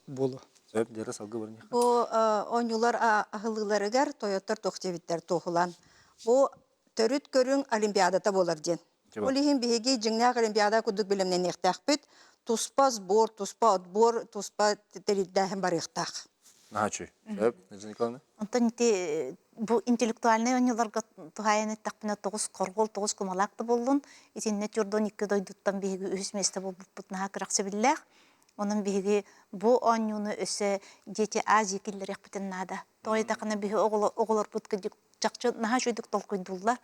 болу. Söp dere salgı var. Bu oyuncular ahıllılarıgar Toyota Toktevitler tohulan. Bu törüt körün olimpiyadata bolar den. Olihin bihegi jingnak olimpiyada kuduk bilimden ihtiyakbet. Tuspa zbor, tuspa odbor, tuspa teriddahen bar ihtiyak. Naçı. Söp. Ne Николаевна? Онтон бу интеллектуальный оньолорго тухайын тақпына 9 коргол 9 кумалакты болдун. Итинне журдон 2 дойдуттан биги үс месте болбут наха кыраксы биллах. Onun bihi bu anyunu öse jeti Aziya killer yapıtın nada. Toy takına bihi oğullar butka çakçı naha şuyduk tolkuydullar.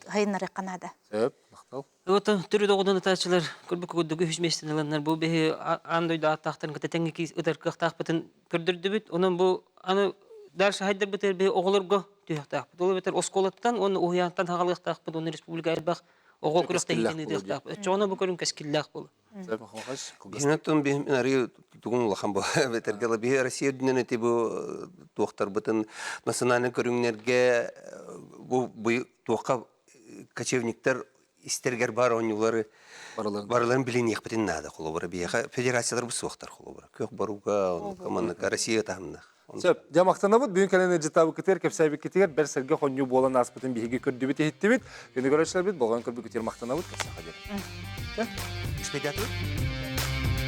Hayınlar kanada. Söp. Naktal. Вот түрі доғыдан атачылар көрбі көгідігі хүшместен аланlar бұл бәхі андойда аттақтарын кіті тәңгі кейс өтір қықтақ бітін көрдірді біт. Оның бұл аны дәрші хайдар бітер бәхі оғылырға түйіқтақ біт. Олы бітер осколаттан, оны ұғыянттан хағалықтақ біт. Оны республика әрбақ оғыл күріқті хитені түйіқтақ біт. Жоғына бұл көрін кәскілләқ бұл. Söp. Hoş. Бинаттан бин ари тугун улахан бу бетергела би Россия дүнен эти бу туохтар бытын национальный көрүңнерге бу туохка кочевниктер истергер бар онюлары барларын билен якпытын нада холобара би федерациялар бу суохтар холобара кök баруга команда Россия тамна. Сөп, жамақтана бұд, бүгін кәлені жытабы кетер, кепсайбы кетер, бір сәрге қоню болан аспытын бейге көрді біте хетті бет. Күні көрішілер бет, болған көрбі кетер мақтана бұд, кәпсаға дер. Экспедиатор?